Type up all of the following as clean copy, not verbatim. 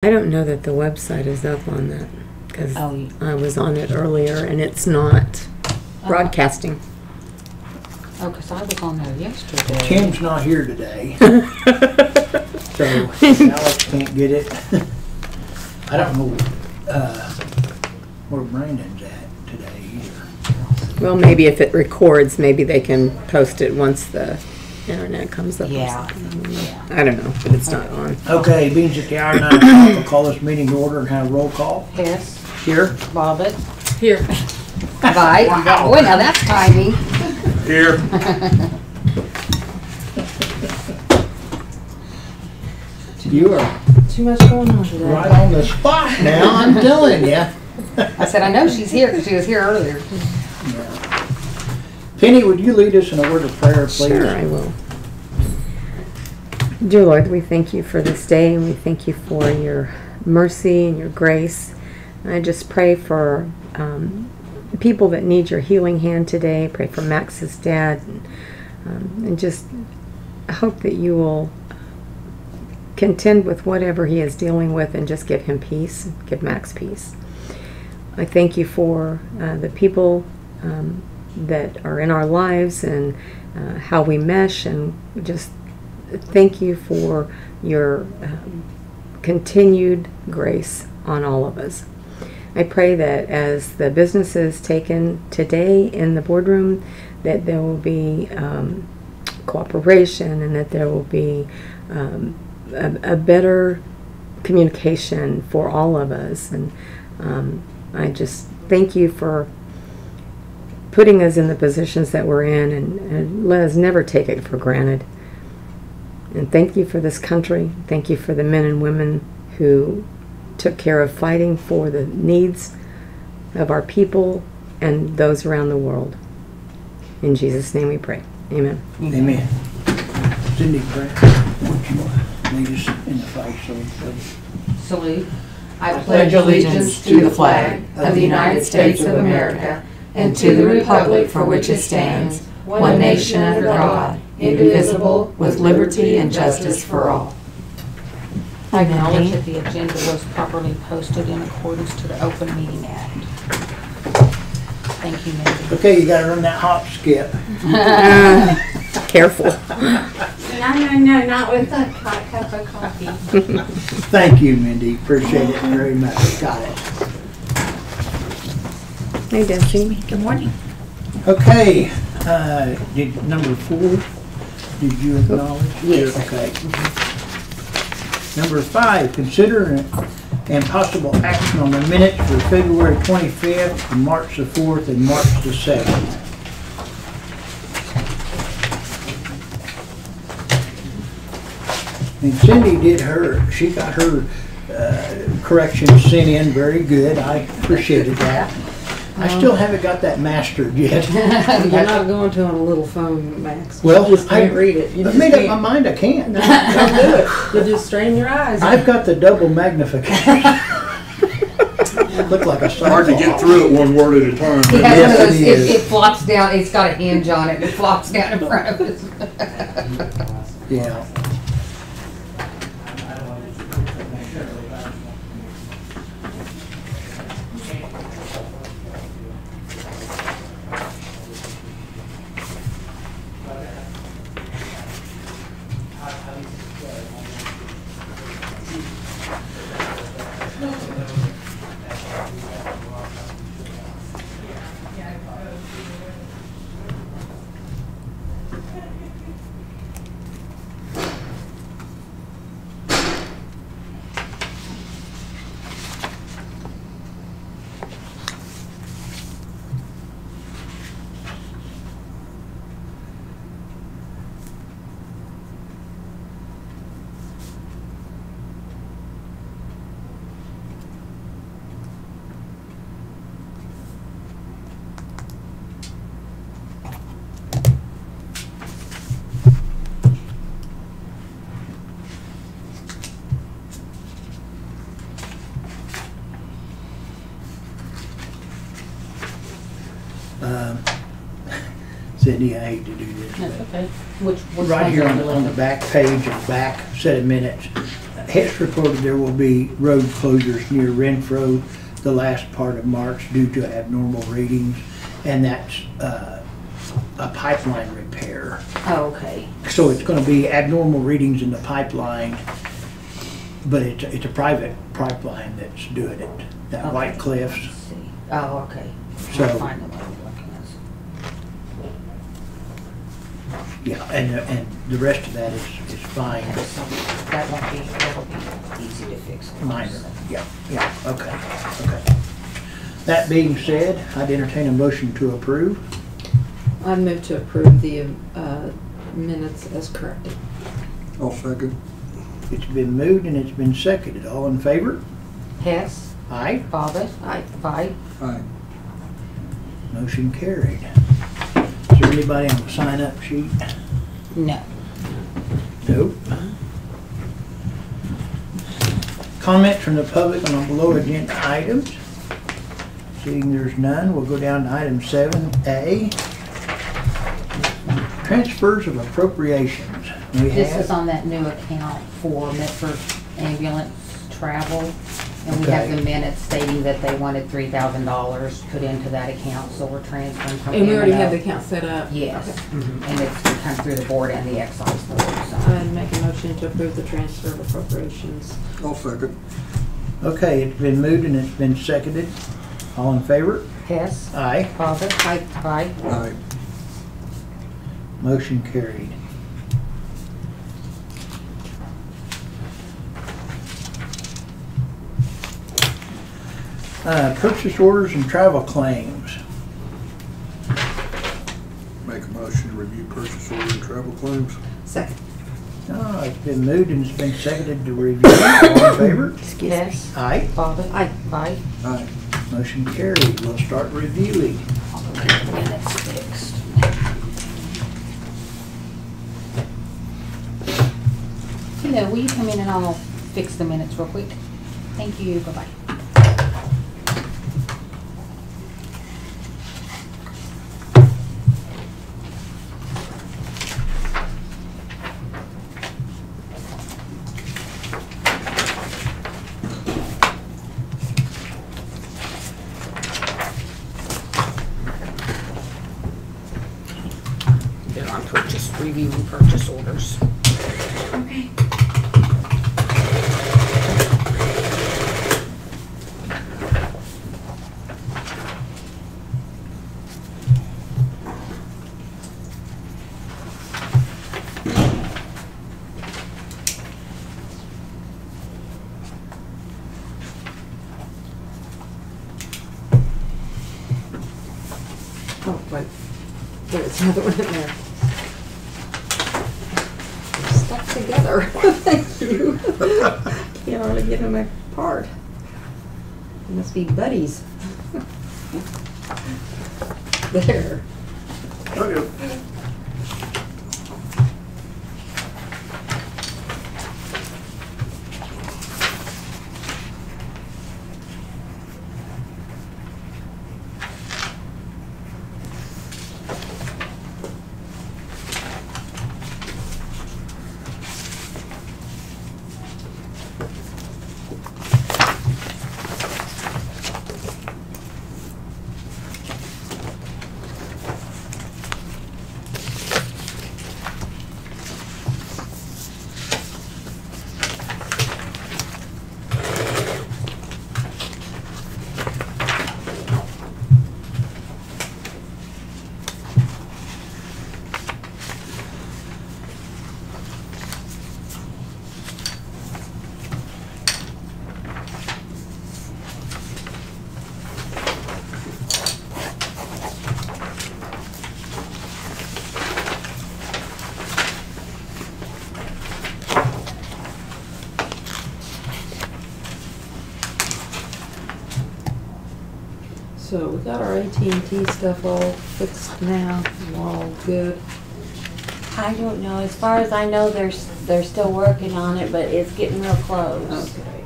I don't know that the website is up on that because Oh. I was on it earlier and it's not broadcasting. Oh, because I was on there yesterday. Tim's not here today, so Alex can't get it. I don't know where Brandon's at today either. Well, maybe if it records, maybe they can post it once the internet comes up. Yeah. Or something. Yeah. I don't know, but it's not on. Okay, being at the hour 9 o'clock, we'll call this meeting to order and have a roll call. Hess, Here. Bobbitt, Here. Vite. Wow. Boy, now that's timing. Here. You are Too much going on today. right on the spot now, I'm telling you. I said, I know she's here because she was here earlier. Penny, would you lead us in a word of prayer, please? Sure, I will. Dear Lord, we thank you for this day and we thank you for your mercy and your grace. I just pray for people that need your healing hand today. Pray for Max's dad and just hope that you will contend with whatever he is dealing with and just give him peace, give Max peace. I thank you for the people that are in our lives and how we mesh, and just thank you for your continued grace on all of us. I pray that as the business is taken today in the boardroom, that there will be cooperation and that there will be a better communication for all of us. And I just thank you for putting us in the positions that we're in, and let us never take it for granted. And thank you for this country. Thank you for the men and women who took care of fighting for the needs of our people and those around the world. In Jesus' name we pray. Amen. Amen. Cindy, Brad, would you lead us in the flag salute? Salute. I pledge allegiance to the flag of the United States of America and to the republic for which it stands, one nation under God, indivisible, with liberty and justice for all. I acknowledge that the agenda was properly posted in accordance to the Open Meeting Act. Thank you, Mindy. Okay, you gotta run that hop skip. Careful. No, not with a hot cup of coffee. Thank you, Mindy. Appreciate it very much. Got it. Hey, Dempsey. Good morning. Okay, did number 4, did you acknowledge? Yes. Okay. Number 5, consider and possible action on the minutes for February 25th, and March the 4th, and March the 7th. And Cindy did she got her corrections sent in very good. I appreciated that. I still haven't got that mastered yet. You're not going to on a little phone, Max. Well, you just can't read it. You I just made up my can't. mind I can't. Don't do it. You just strain your eyes. I've got the double magnification. Look like a Hard to get through it one word at a time. It has Yes, one of those, it is. it flops down, it's got a hinge on it, it flops down in front of us. Yeah. Cindy, I hate to do this, That's but okay. Which right ones here are on you the looking back page of the back set of minutes, Hess reported there will be road closures near Renfro the last part of March due to abnormal readings, and that's a pipeline repair. Oh, okay. So it's going to be abnormal readings in the pipeline, but it's a private pipeline that's doing it. That Okay. White Cliffs. Let's see. Oh, okay. So- I'll find the one I'm looking at. Yeah, and the rest of that is fine. Okay, so that'll be easy to fix. Minor. Yeah, okay. That being said, I'd entertain a motion to approve. I move to approve the minutes as corrected. I'll second. It's been moved and it's been seconded. All in favor? Hess, Aye. Bobbit, Aye. Vite. Aye. Motion carried. Is there anybody on the sign-up sheet? No. Nope. Comments from the public on the below agenda items? Seeing there's none, we'll go down to item 7A. Transfers of appropriations. We This have, is on that new account for Medford ambulance travel. And we have Okay. the minutes stating that they wanted $3,000 put into that account, so we're transferring from And we already have the M&O. account set up? Yes, Okay. and it's come through the board and the excise board, so. I'd make a motion to approve the transfer of appropriations. I'll second. okay, it's been moved and it's been seconded. All in favor? Hess, Aye. Bobbit, Vite. Aye. Motion carried. Purchase orders and travel claims. Make a motion to review purchase order and travel claims. Second. Oh, it's been moved and it's been seconded to review. All in favor? Hess, Aye. Bobbit, Aye. Vite. Aye. Motion carried. We'll start reviewing. I'll go get the minutes fixed. Hello, will you come in and I'll fix the minutes real quick? Thank you, bye-bye. They're on reviewing purchase orders. Okay. Oh, wait. There's another one in there. They're stuck together. Thank you. Can't hardly get them apart. They must be buddies. There. So we got our AT&T stuff all fixed now. We're all good. I don't know. As far as I know, they're still working on it, but it's getting real close. Okay.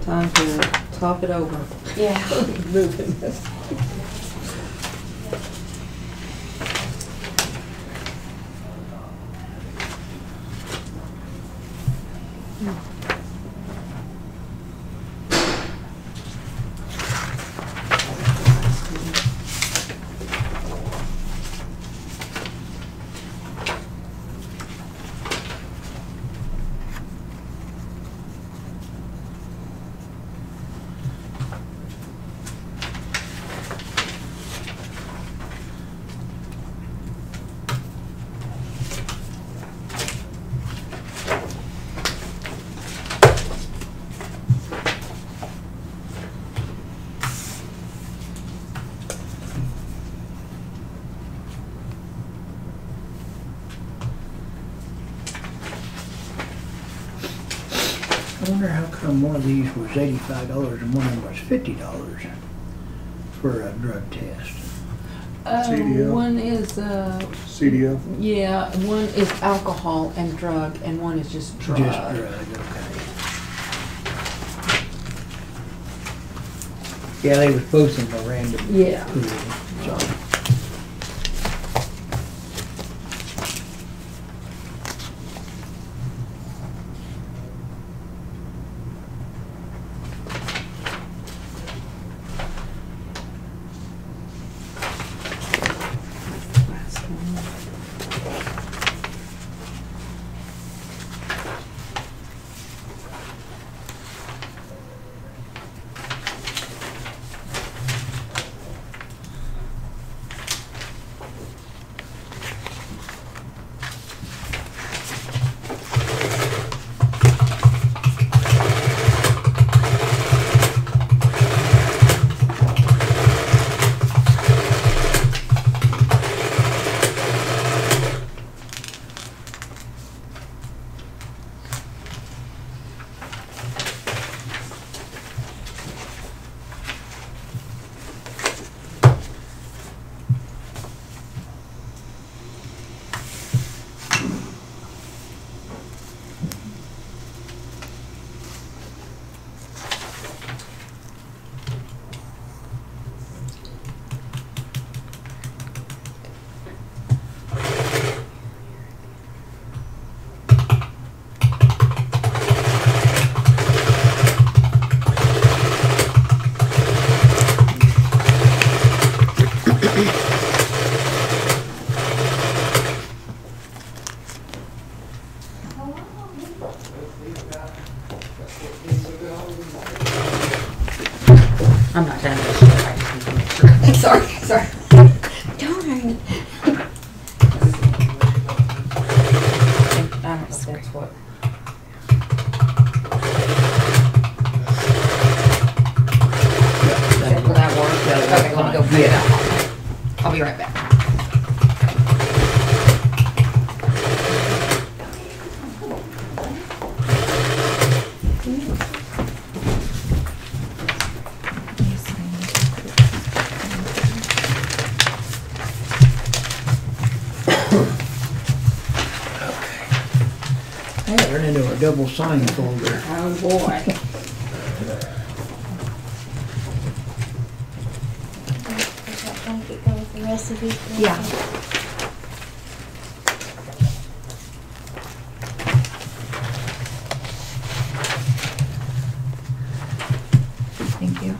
Time to top it over. Yeah. Moving this. wonder how come one of these was $85 and one of them was $50 for a drug test. CDL? One is, CDL? yeah, one is alcohol and drug, and one is just drug. Just drug, okay. Yeah, they was both in the random Yeah. pool, so. I'm not done with this. I just need to make sure. Sorry. Darn. I don't know if that's what. Will that work? Okay, let me go print it out. I'll be right back. That turned into a double sign folder. Oh, boy. Does that blanket go with the rest of these? Yeah. Thank you.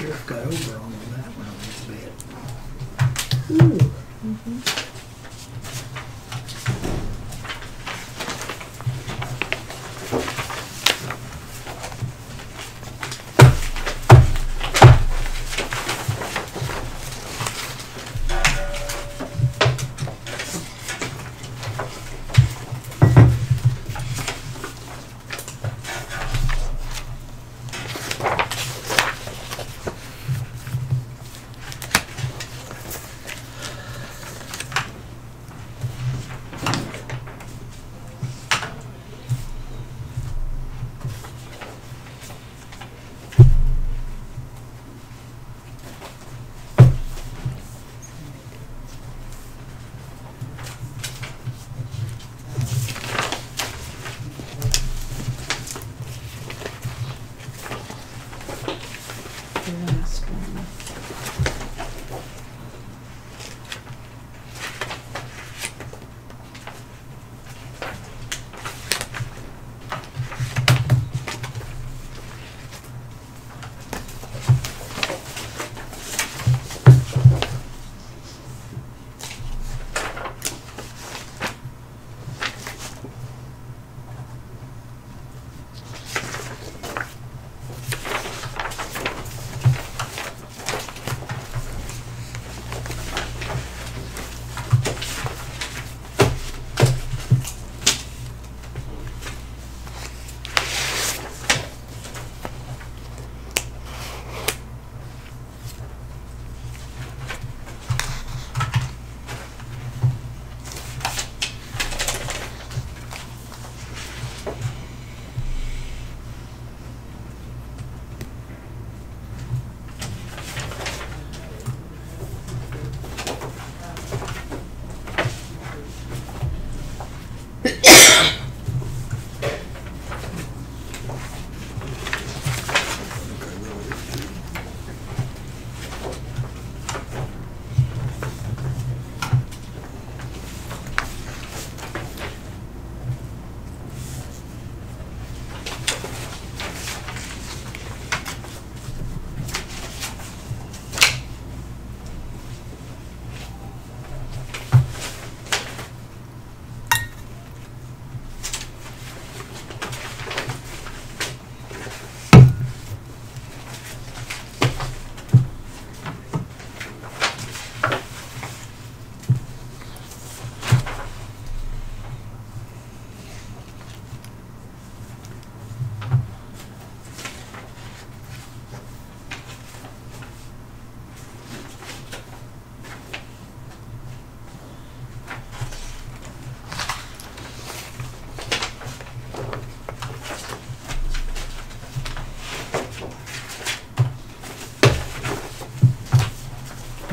Sheriff got over on that one a little bit.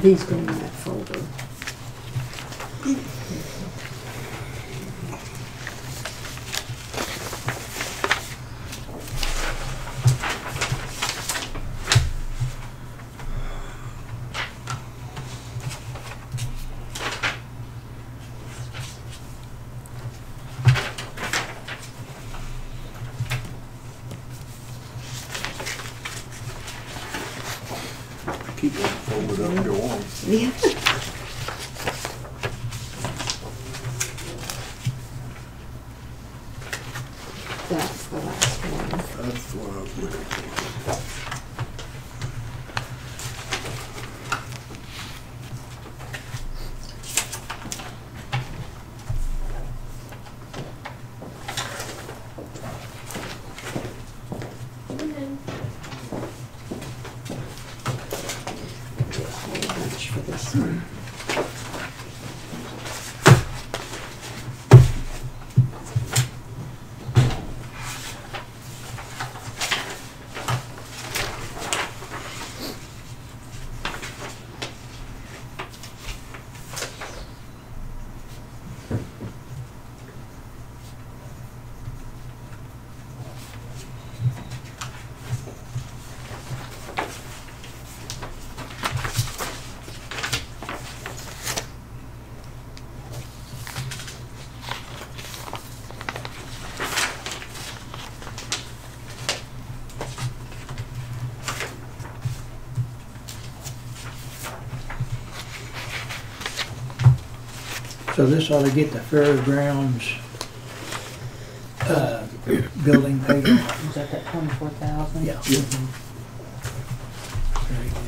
These go in that folder. Keep it folded up, go on. Yeah. That's the last one. That's what I was looking for. So this ought to get the fairgrounds, building paid off. Is that 24,000? Yeah. Very good.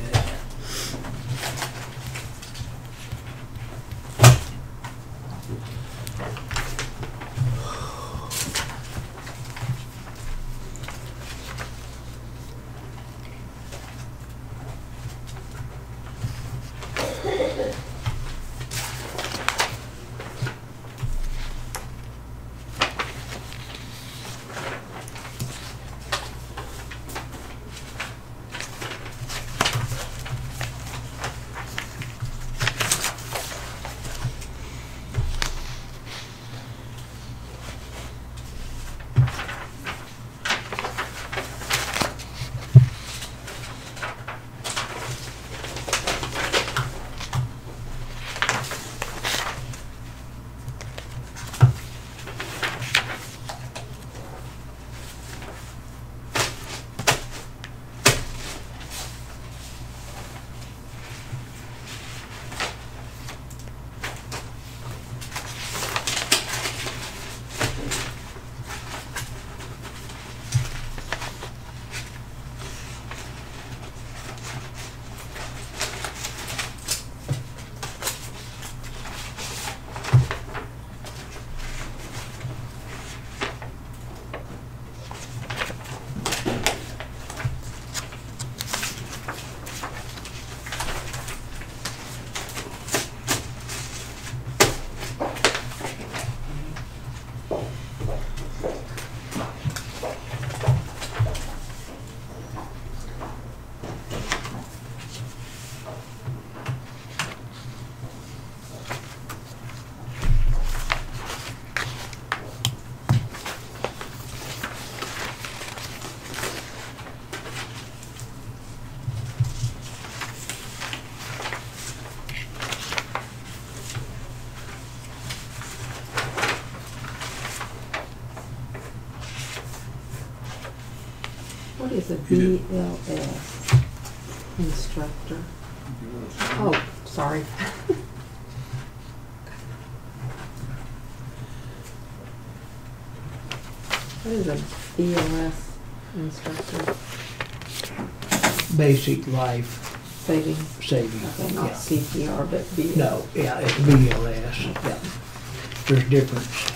What is a BLS instructor? Oh, sorry. What is a BLS instructor? Basic life Saving? saving. Okay, not Yeah. CPR, but BLS. No, yeah, it's BLS, yeah. There's difference.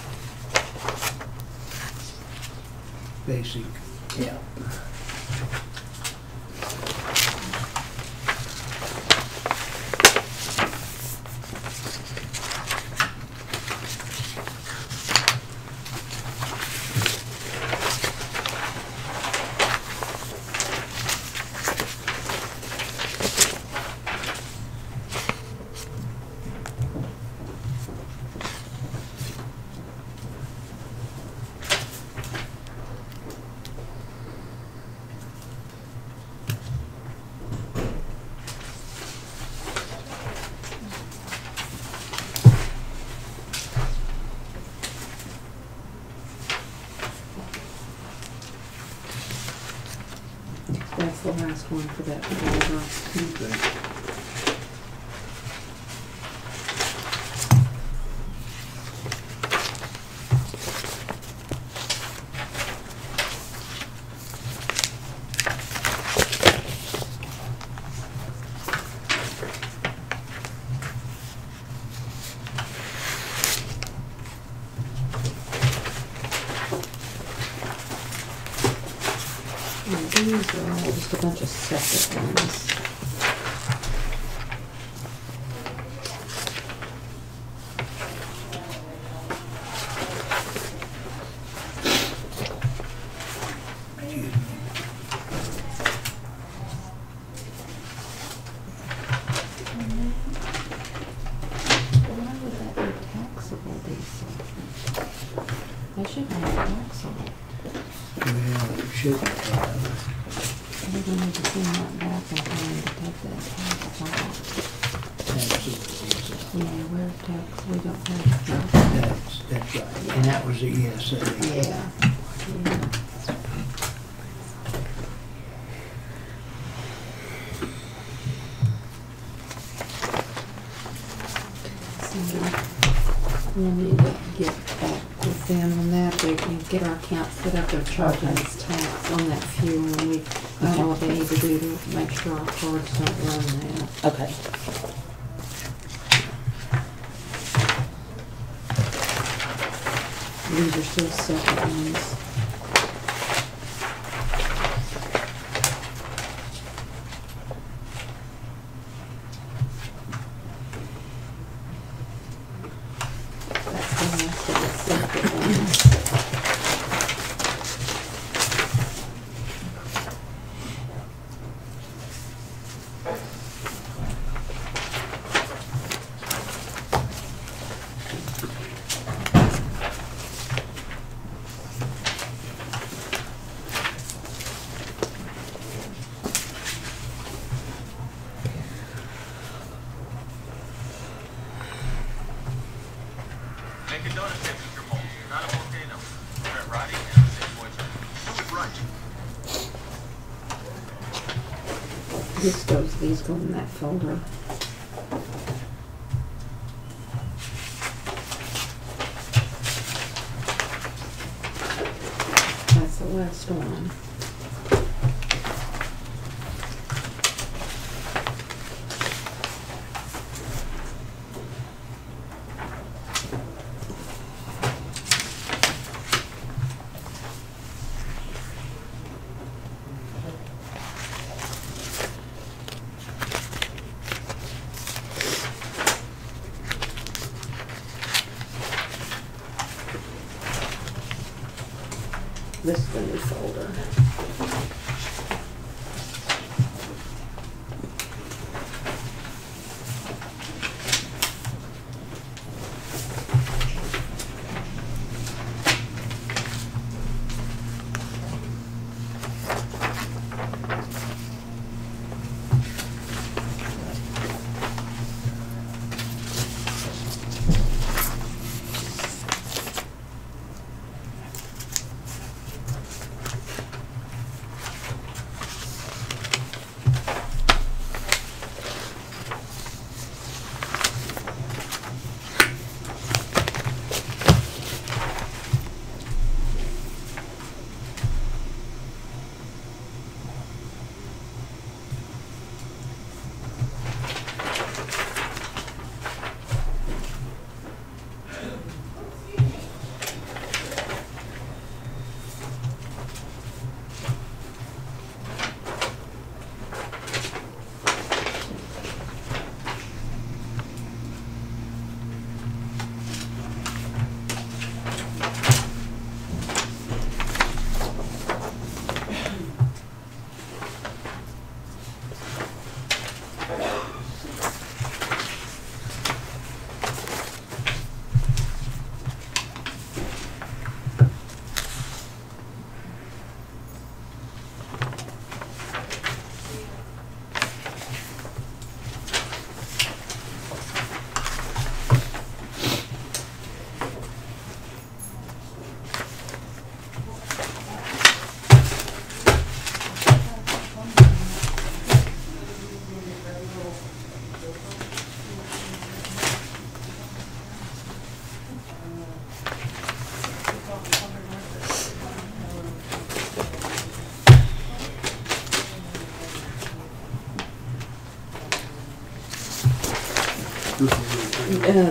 Basic, yeah. That's the last one for that folder. And these are all just a bunch of separate ones. Why would that be taxable, these? They should be taxable. Well, it should have. We're gonna need to send that back and tell them to take that tax off. Yeah, we're tax, we don't have tax. That's right, and that was the ESA. Yeah. We'll need to get back with them on that. They can get our account set up and charging us tax on that fuel. And we, I don't know what they need to do to make sure our cards don't run that. Okay. These are still separate ones. That's the last of the separate ones. Make a donut tip, Mr. Mold, not a volcano. Start writing and the same voice. Do it right. These go in that folder. That's the last one. This is the new folder.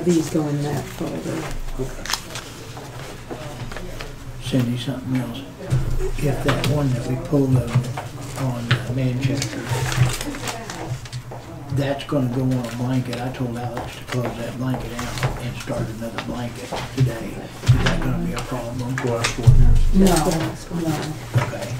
These go in that folder. Cindy, something else. If that one that we pulled on Manchester, that's gonna go on a blanket. I told Alex to close that blanket out and start another blanket today. Is that gonna be a problem? Last one here. No, no. Okay.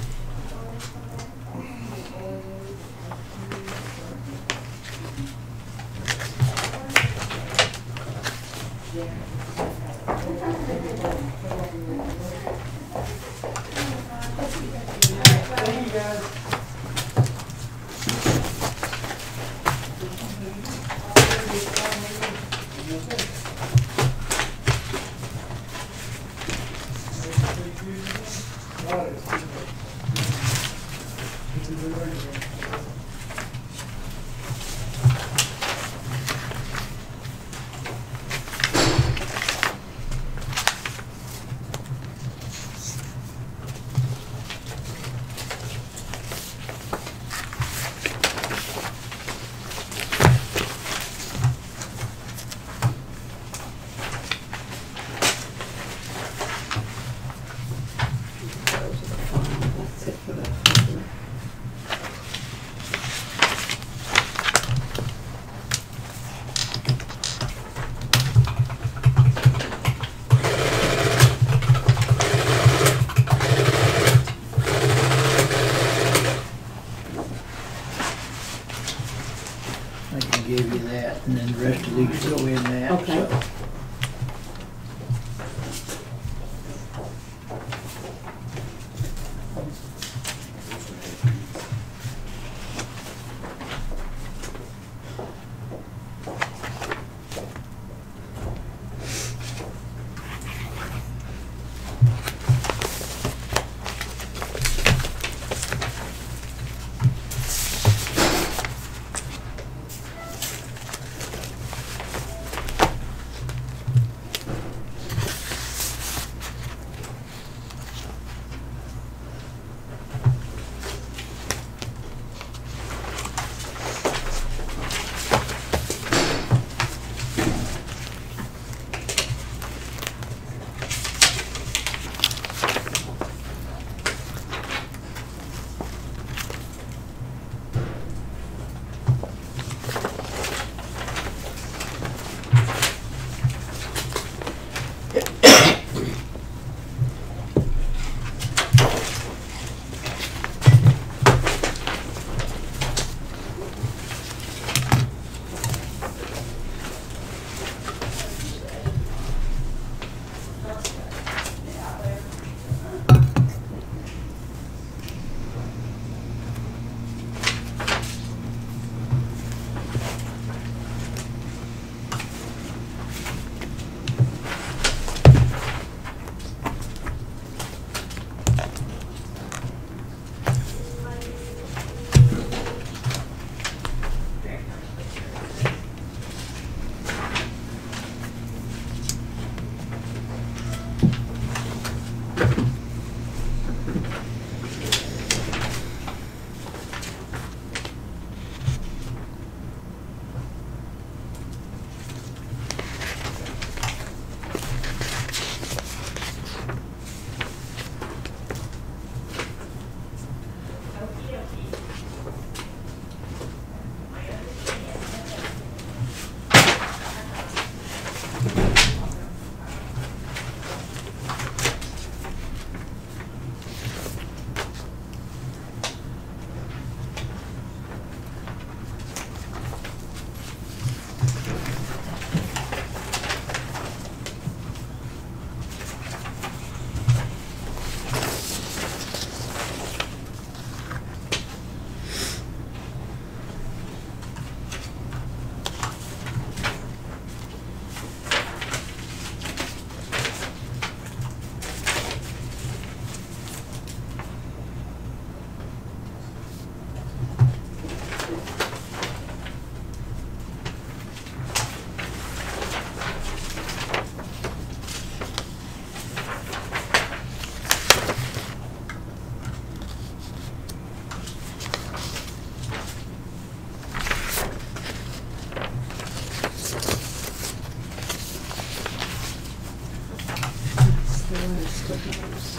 the rest of those.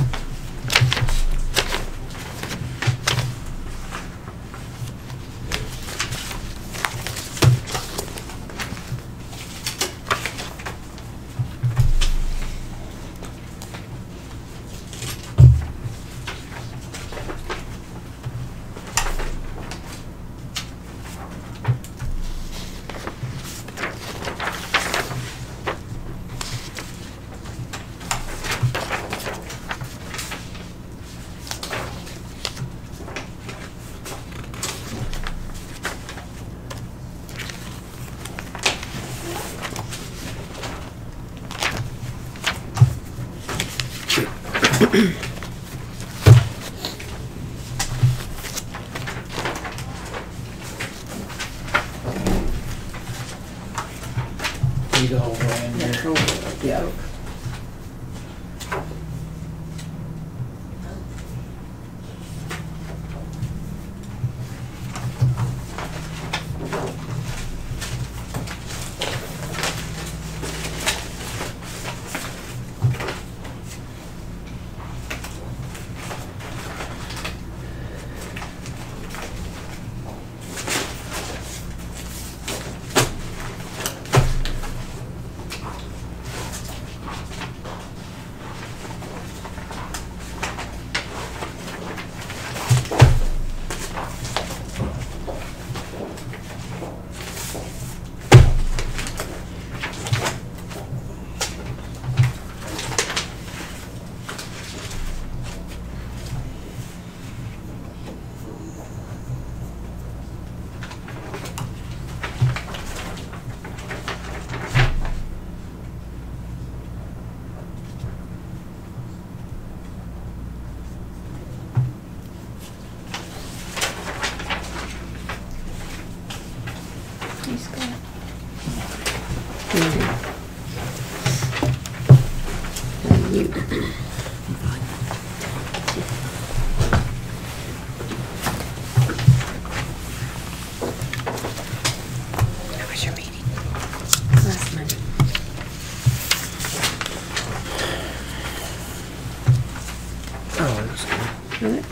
Need a whole brand there. Yeah. How was your meeting last Monday? Oh, that's good. Really?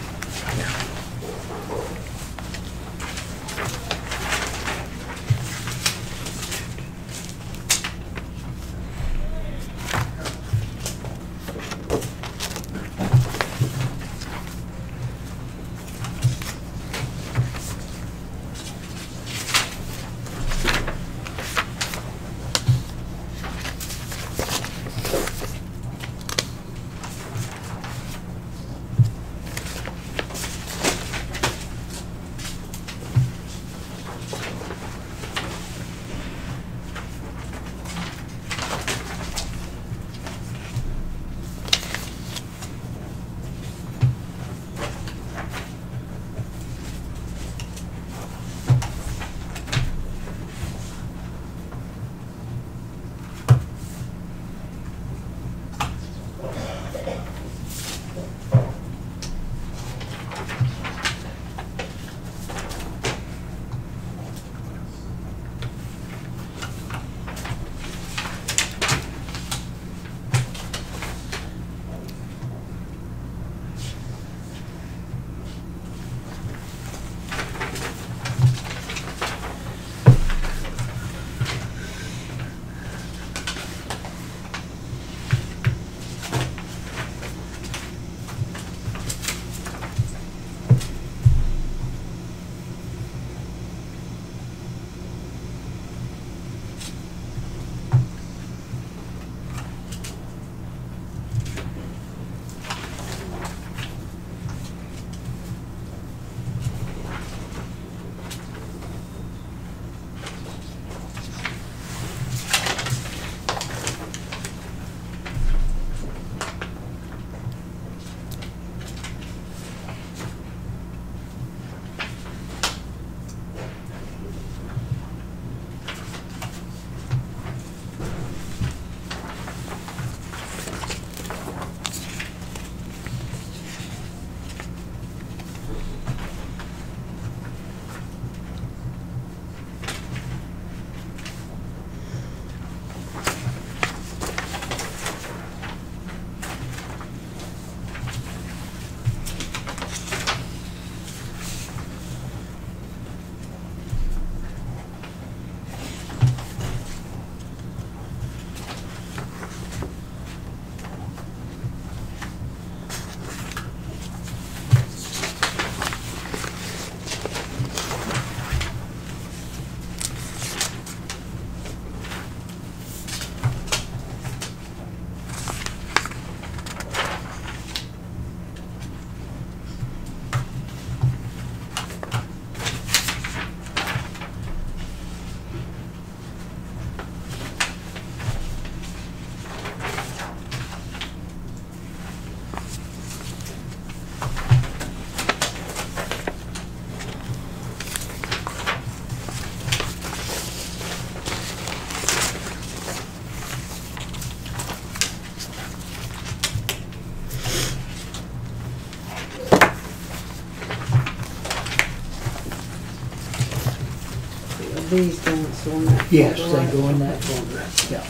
these don't, so in that. Yes, folder, they right? go in that folder, yeah.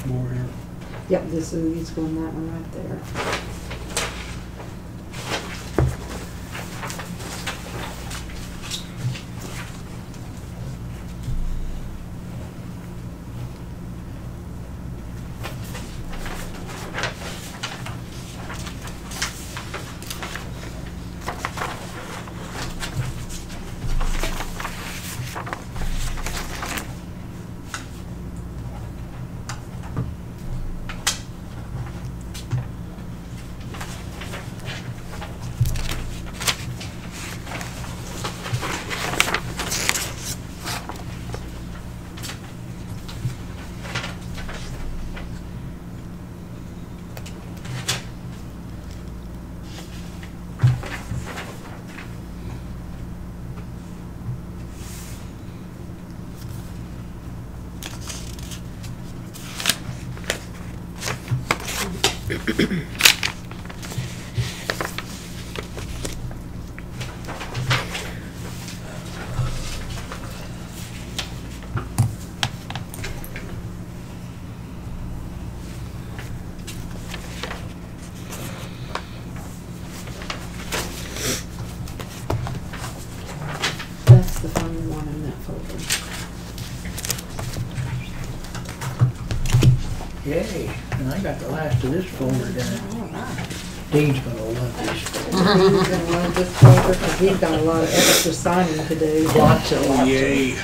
More here. Yep, these go in that one right there. That's the final one in that folder. Yay, and I got the last of this folder done. All right. Dean's gonna love this. He's gonna love this folder because he's got a lot of extra signing to do. Lots and lots. Yay.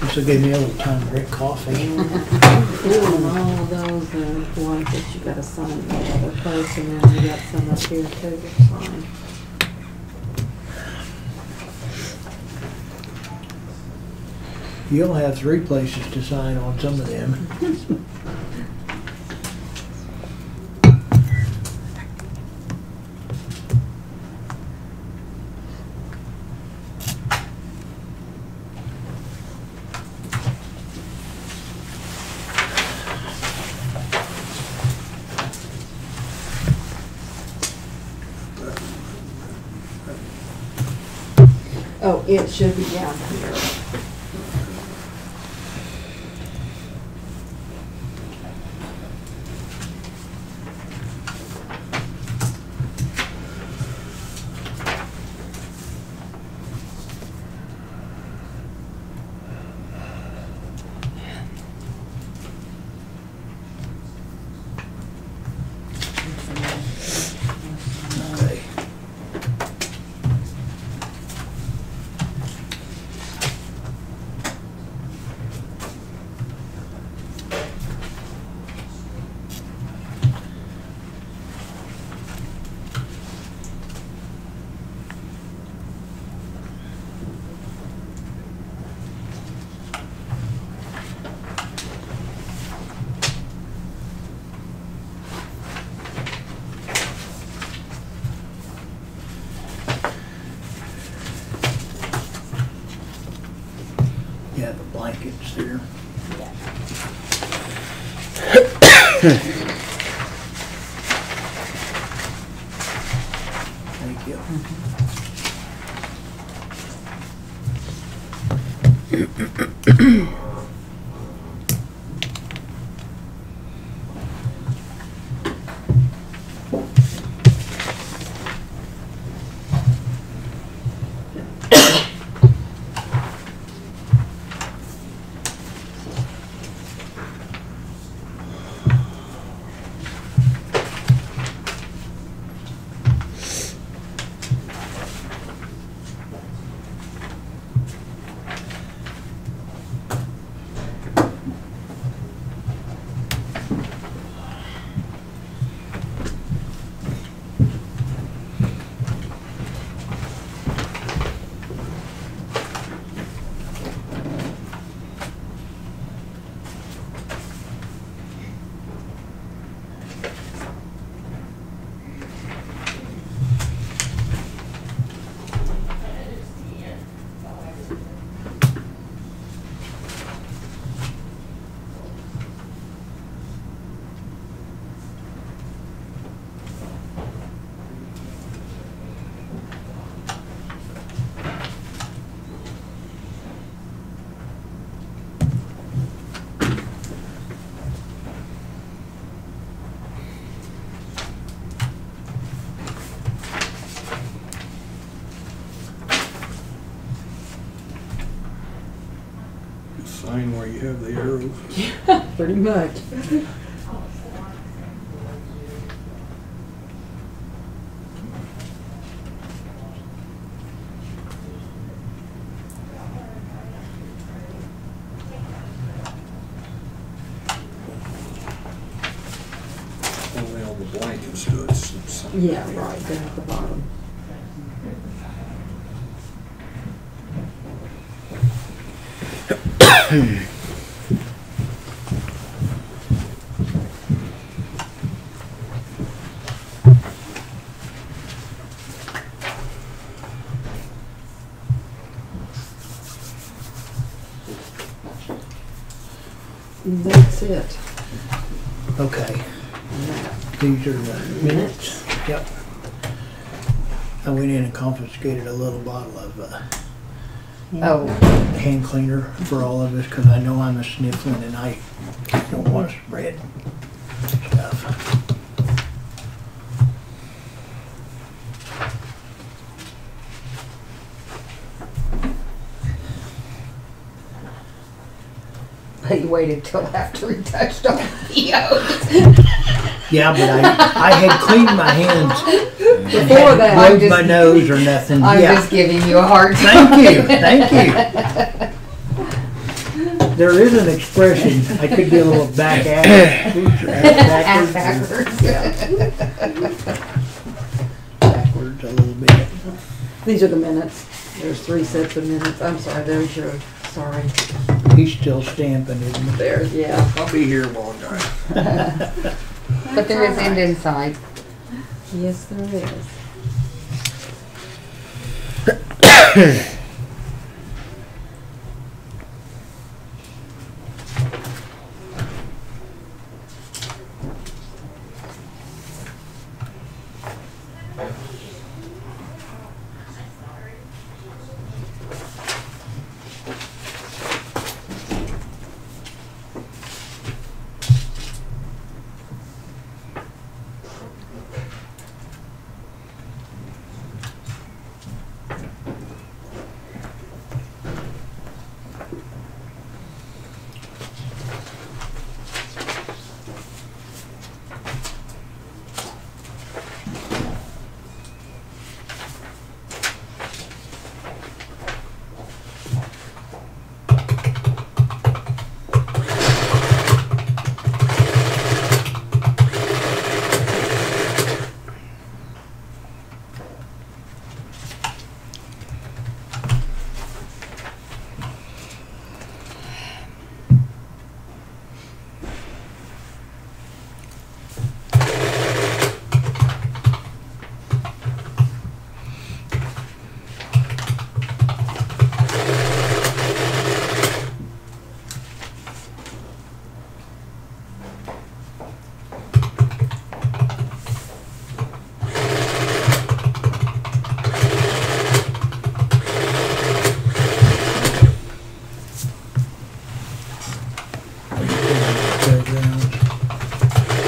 This will give me a little time to drink coffee. And all of those blankets you gotta sign in the other place, and then you got some up here too to sign. You'll have 3 places to sign on some of them. Oh, it should be down here. Okay. Yeah, the blankets there. Thank you. line where you have the arrows. Pretty much. Only on the blanket studs. Yeah, right, down at the bottom. And that's it. Okay, And that. these are the minutes. Yep. I went in and confiscated a little bottle of Oh, hand cleaner for all of us because I know I'm a sniffling and I don't want to spread stuff. he waited till after he touched on POs. Yeah, but I had cleaned my hands and Before hadn't that, rubbed my nose or nothing. I'm Yeah. just giving you a hard time. Thank you, thank you. There is an expression, I could be a little backwards. Ass backwards. Backwards a little bit. These are the minutes. There's 3 sets of minutes. I'm sorry, there's your, sorry. He's still stamping, isn't he? There, yeah. I'll be here while I'm done. But there is end inside. Yes, there is.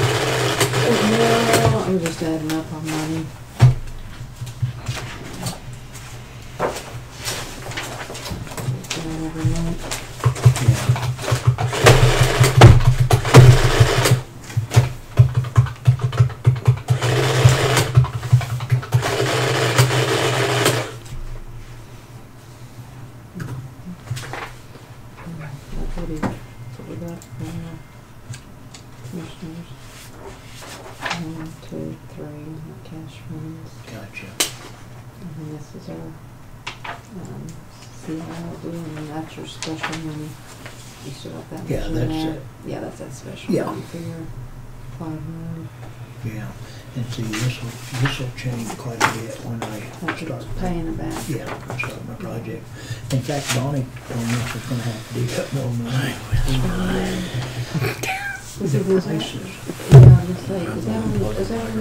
No, I'm just adding up on money. Doing every month. What is, so we got, commissioners. 1, 2, 3, our cash funds. Gotcha. And then this is our, CILD, and that's your special money. You still got that Yeah, much in that's there? it. Yeah, that's that special Yeah. money for your 500. Yeah, and see, this'll change quite a bit when I Like start. it's paying it back. Yeah, start my project. In fact, Bonnie told me she's gonna have to dig up more money. Is it was Places. Yeah, I was like, is that on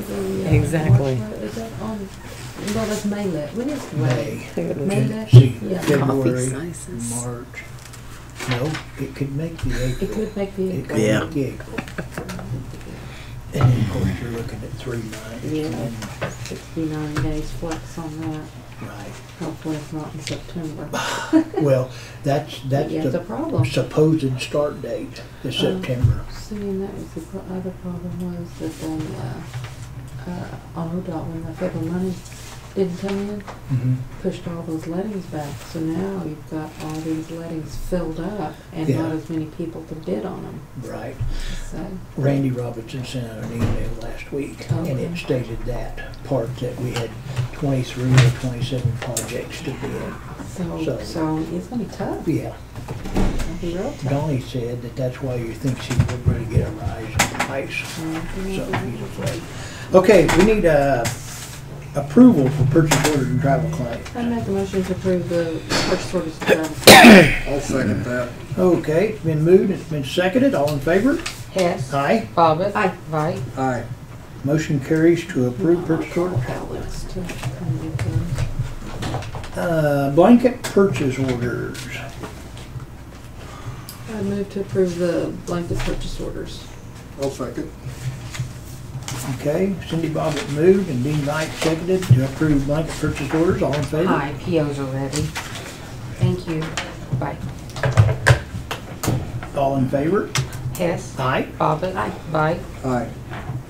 the, Exactly. March, is that on, well, that's Maylet. When is May. Maylet? See, Yeah. February, Sizes. March. No, it could make the April. It could make the It could April. make the April. And then, of course, you're looking at 3 months. Yeah. and then 69 days flex on that. Right. Hopefully it's not in September. Well, that's Yeah, it's a the problem. supposed start date, is September. See, and that was the other problem was that then, on ODOT, when the federal money didn't come in, Mhm. pushed all those lettings back. So now you've got all these lettings filled up and Yeah. not as many people to bid on them. Right. So, Randy Robinson sent out an email last week, and Okay. it stated that part, that we had 23 or 27 projects to bid. so it's gonna be tough. Yeah. It'll be real tough. Donnie said that that's why you think she would really get a rise in price, so he's afraid. Okay, we need approval for purchase orders and travel claims. I make a motion to approve the purchase orders and travel. I'll second that. Okay, it's been moved, it's been seconded, all in favor? Hess. Aye. Bobbit. Aye. Vite. Aye. Motion carries to approve purchase order travel. Outlets to come get those. Blanket purchase orders. I move to approve the blanket purchase orders. I'll second. Okay, Cindy Bobbitt moved and Dean Knight seconded to approve blanket purchase orders, all in favor? Aye. POs are ready. Thank you. Bye. All in favor? Hess. Aye. Bobbit. Vite. Aye.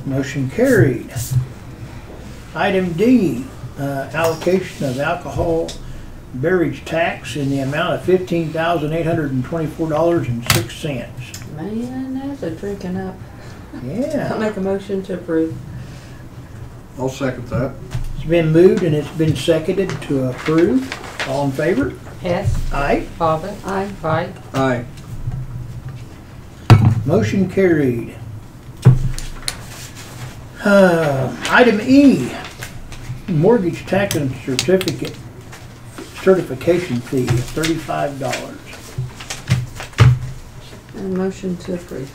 Motion carried. Item D, allocation of alcohol beverage tax in the amount of $15,824.06. Man, that's a drinking up. I'll Yeah, make a motion to approve. I'll second that. it's been moved and it's been seconded to approve. All in favor? Hess. Aye. Bobbit. Aye. Vite. Aye. Motion carried. Item E, mortgage tax and certification fee of $35. And motion to approve.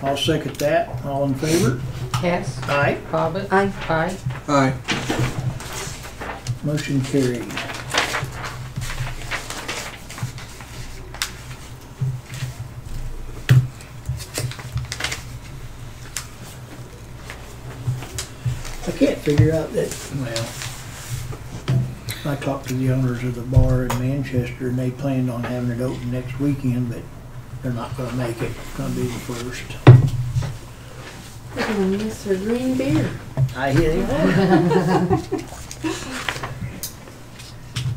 I'll second that. All in favor? Hess. Aye. Bobbit. Aye. Vite. Aye. Motion carried. I can't figure out that, well, I talked to the owners of the bar in Manchester and they planned on having it open next weekend, but they're not gonna make it. It's gonna be the first. We're gonna miss her green beer. I hear you.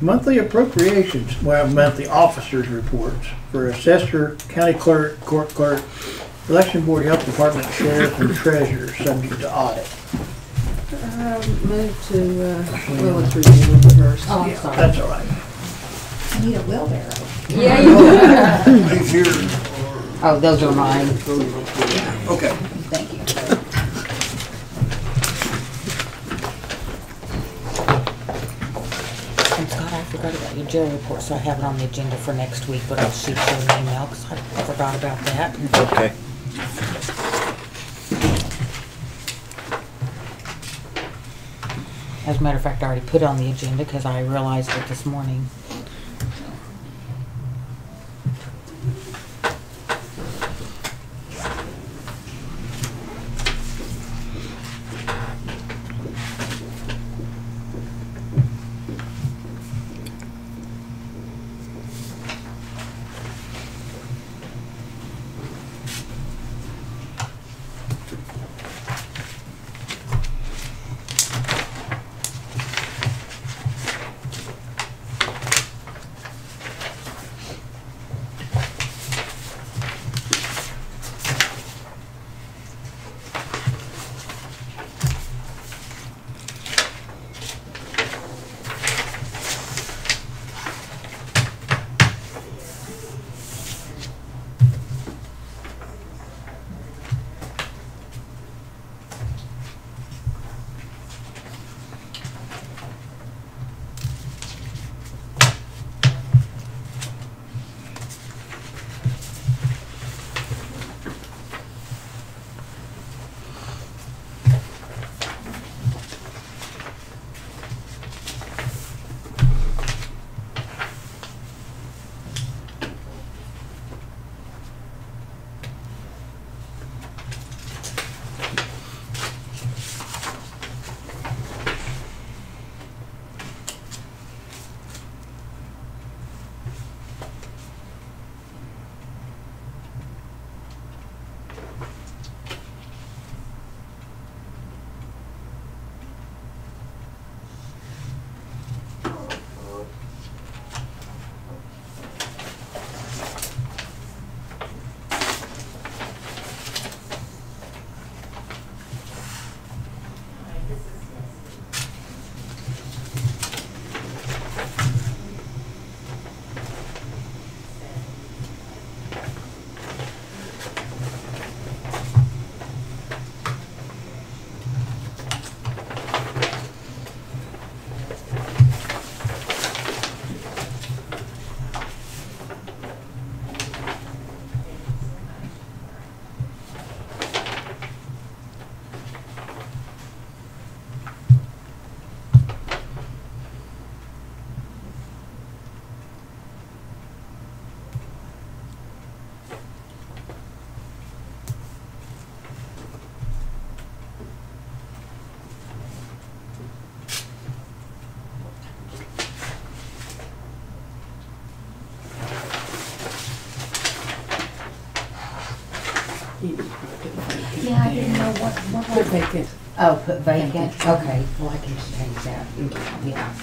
Monthly appropriations, well, monthly officers' reports for assessor, county clerk, court clerk, election board, health department, sheriff, and treasurer, subject to audit. Move to, well, it's reviewed first. Oh, I'm Yeah, sorry. that's all right. I need a wheelbarrow. Yeah, you do. He's here. Oh, those are mine. Okay. Thank you. And Scott, I forgot about your jail report, so I have it on the agenda for next week, but I'll shoot you an email because I forgot about that. Okay. As a matter of fact, I already put it on the agenda because I realized it this morning. Yeah, I didn't know what Put was. vacant. Oh, put vacant, okay, well, I can change that, yeah.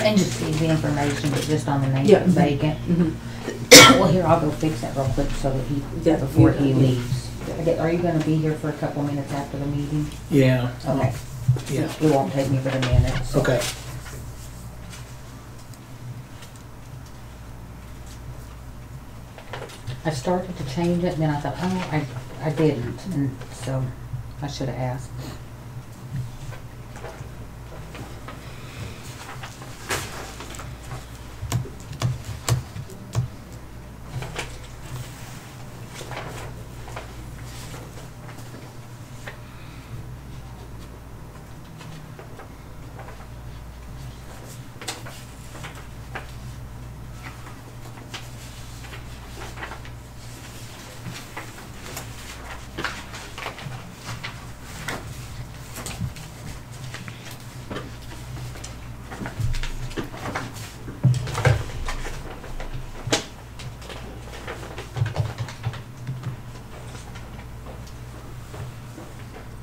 And just see the information, but just on the name Yeah. of vacant. Mm-hmm. Well, here, I'll go fix that real quick so that Yeah, before you he don't. leaves. Okay, are you gonna be here for a couple minutes after the meeting? Yeah. Okay. Yeah. It won't take me but a minute. So. Okay. I started to change it, and then I thought, oh, I didn't, and so I should have asked.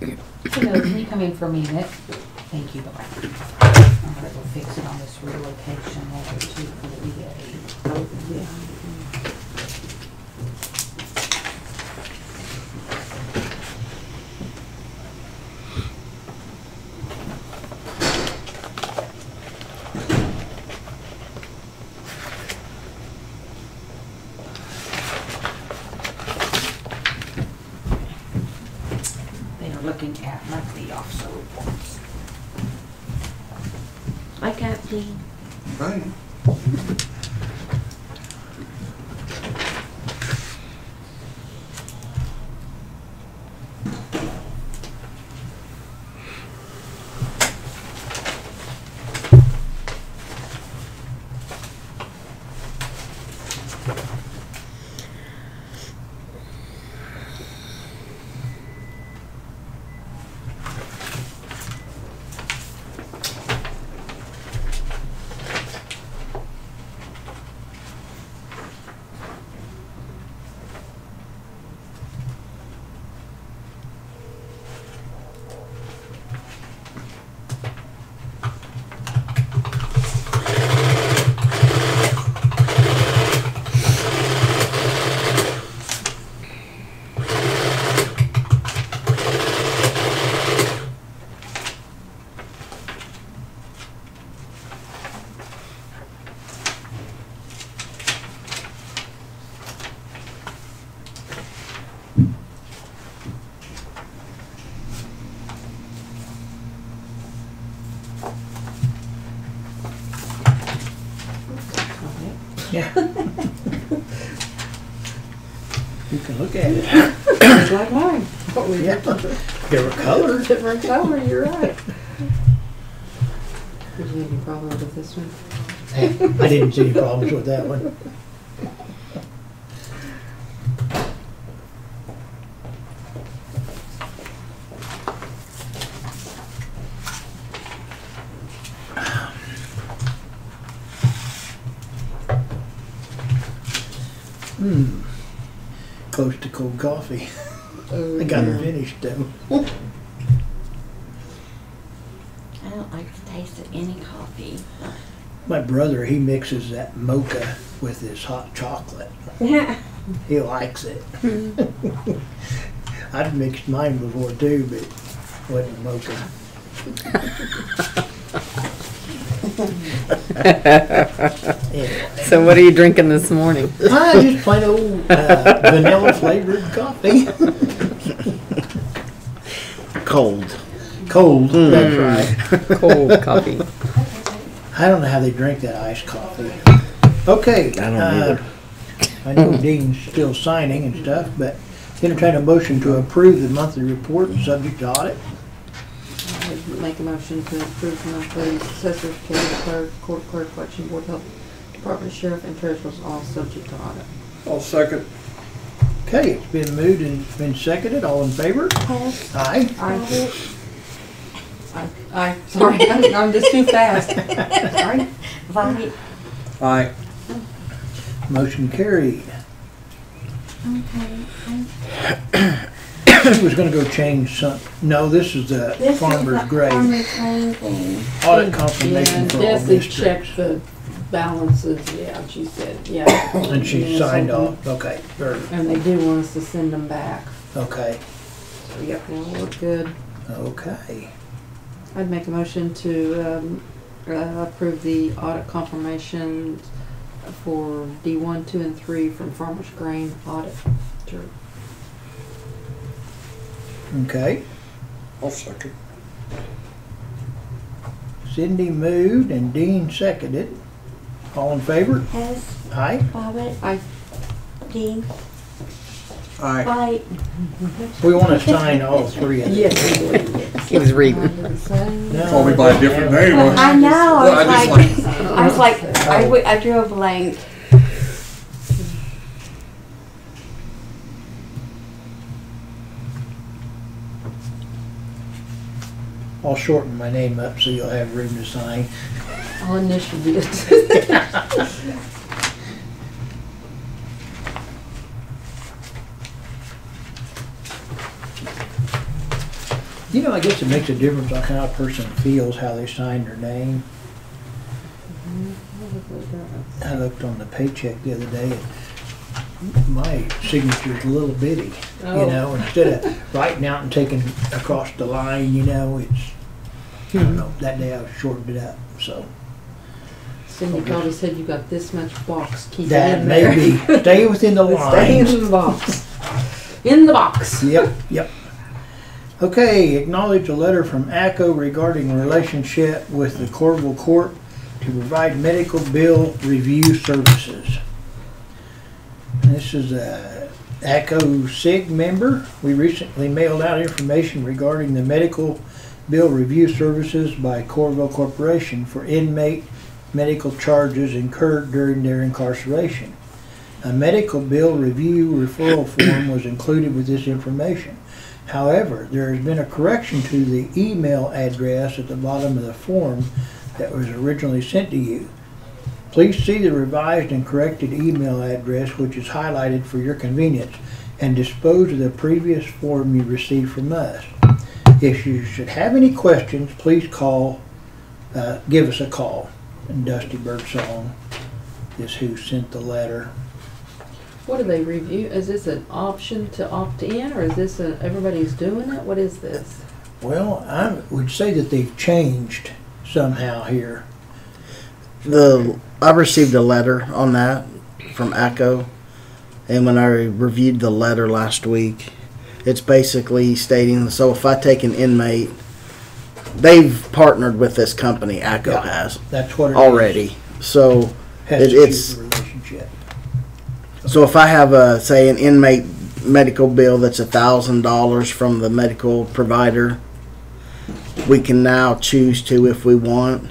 Hello, can you come in for a minute? Thank you, bye. I'm gonna go fix it on this relocation over too for the VA. They are looking at monthly officer reports. I got the. Right. Yeah. You can look at it. It's like mine. What we Yeah. Different color. Different color, you're right. Did you have any problems with this one? I didn't see any problems with that one. Close to cold coffee. I got her finished though. I don't like the taste of any coffee. My brother, he mixes that mocha with his hot chocolate. He likes it. I've mixed mine before too, but it wasn't mocha. Anyway. So what are you drinking this morning? Just plain old vanilla flavored coffee. Cold. Cold, that's right. Cold coffee. I don't know how they drink that iced coffee. Okay. I don't either. I know Dean's still signing and stuff, but entertain a motion to approve the monthly report subject to audit. I would make a motion to approve the monthly assessors, county clerk, court clerk, election board, health department, sheriff, and treasurer's all subject to audit. I'll second. Okay, it's been moved and been seconded. All in favor? Aye. I sorry, I'm just too fast. Sorry. Vite, Aye. Motion carried. Okay. She was gonna go change some, no, this is the This farmer's is the grave. farmer's grain thing. Audit confirmation Yeah, for all Desi districts. checked the balances, yeah, she said, yeah. And she Yeah, signed something. off, okay, or, And they do want us to send them back. okay, So, yep, we'll look good. okay. I'd make a motion to approve the audit confirmation for D1, 2, and 3 from Farmers Grain Auditor. Okay, I'll second. Cindy moved and Dean seconded. All in favor? Hess, Aye. Bobbit, Aye. Dean, Aye. White. We want to sign all three of them. Yes, we do. He was reading. No, Call me by a different name. I know, I just I was like, I drew a blank. I'll shorten my name up so you'll have room to sign. I'll initial it. You know, I guess it makes a difference on how a person feels, how they sign their name. I looked on the paycheck the other day and my signature's a little bitty. You Oh. know, instead of writing out and taking across the line, you know, it's, I don't know, that day I shortened it up, so. Cindy probably said you got this much box, keep it That in there. may be, stay within the Stay in lines. the box. In the box. Yep, yep. Okay, acknowledge a letter from ACO regarding relationship with the Corville Court to provide medical bill review services. This is a ACO SIG member. We recently mailed out information regarding the medical bill review services by Corville Corporation for inmate medical charges incurred during their incarceration. A medical bill review referral form was included with this information. However, there has been a correction to the email address at the bottom of the form that was originally sent to you. Please see the revised and corrected email address, which is highlighted for your convenience, and dispose of the previous form you received from us. If you should have any questions, please give us a call. And Dusty Birdsong is who sent the letter. What do they review? Is this an option to opt in, or is this everybody's doing it? What is this? Well, I would say that they've changed somehow here. I received a letter on that from ACO, and when I reviewed the letter last week, it's basically stating, so if I take an inmate, they've partnered with this company, ACO Yeah, has, That's what it already. So has to it's, do with the relationship. so if I have say an inmate medical bill that's $1,000 from the medical provider, we can now choose to, if we want,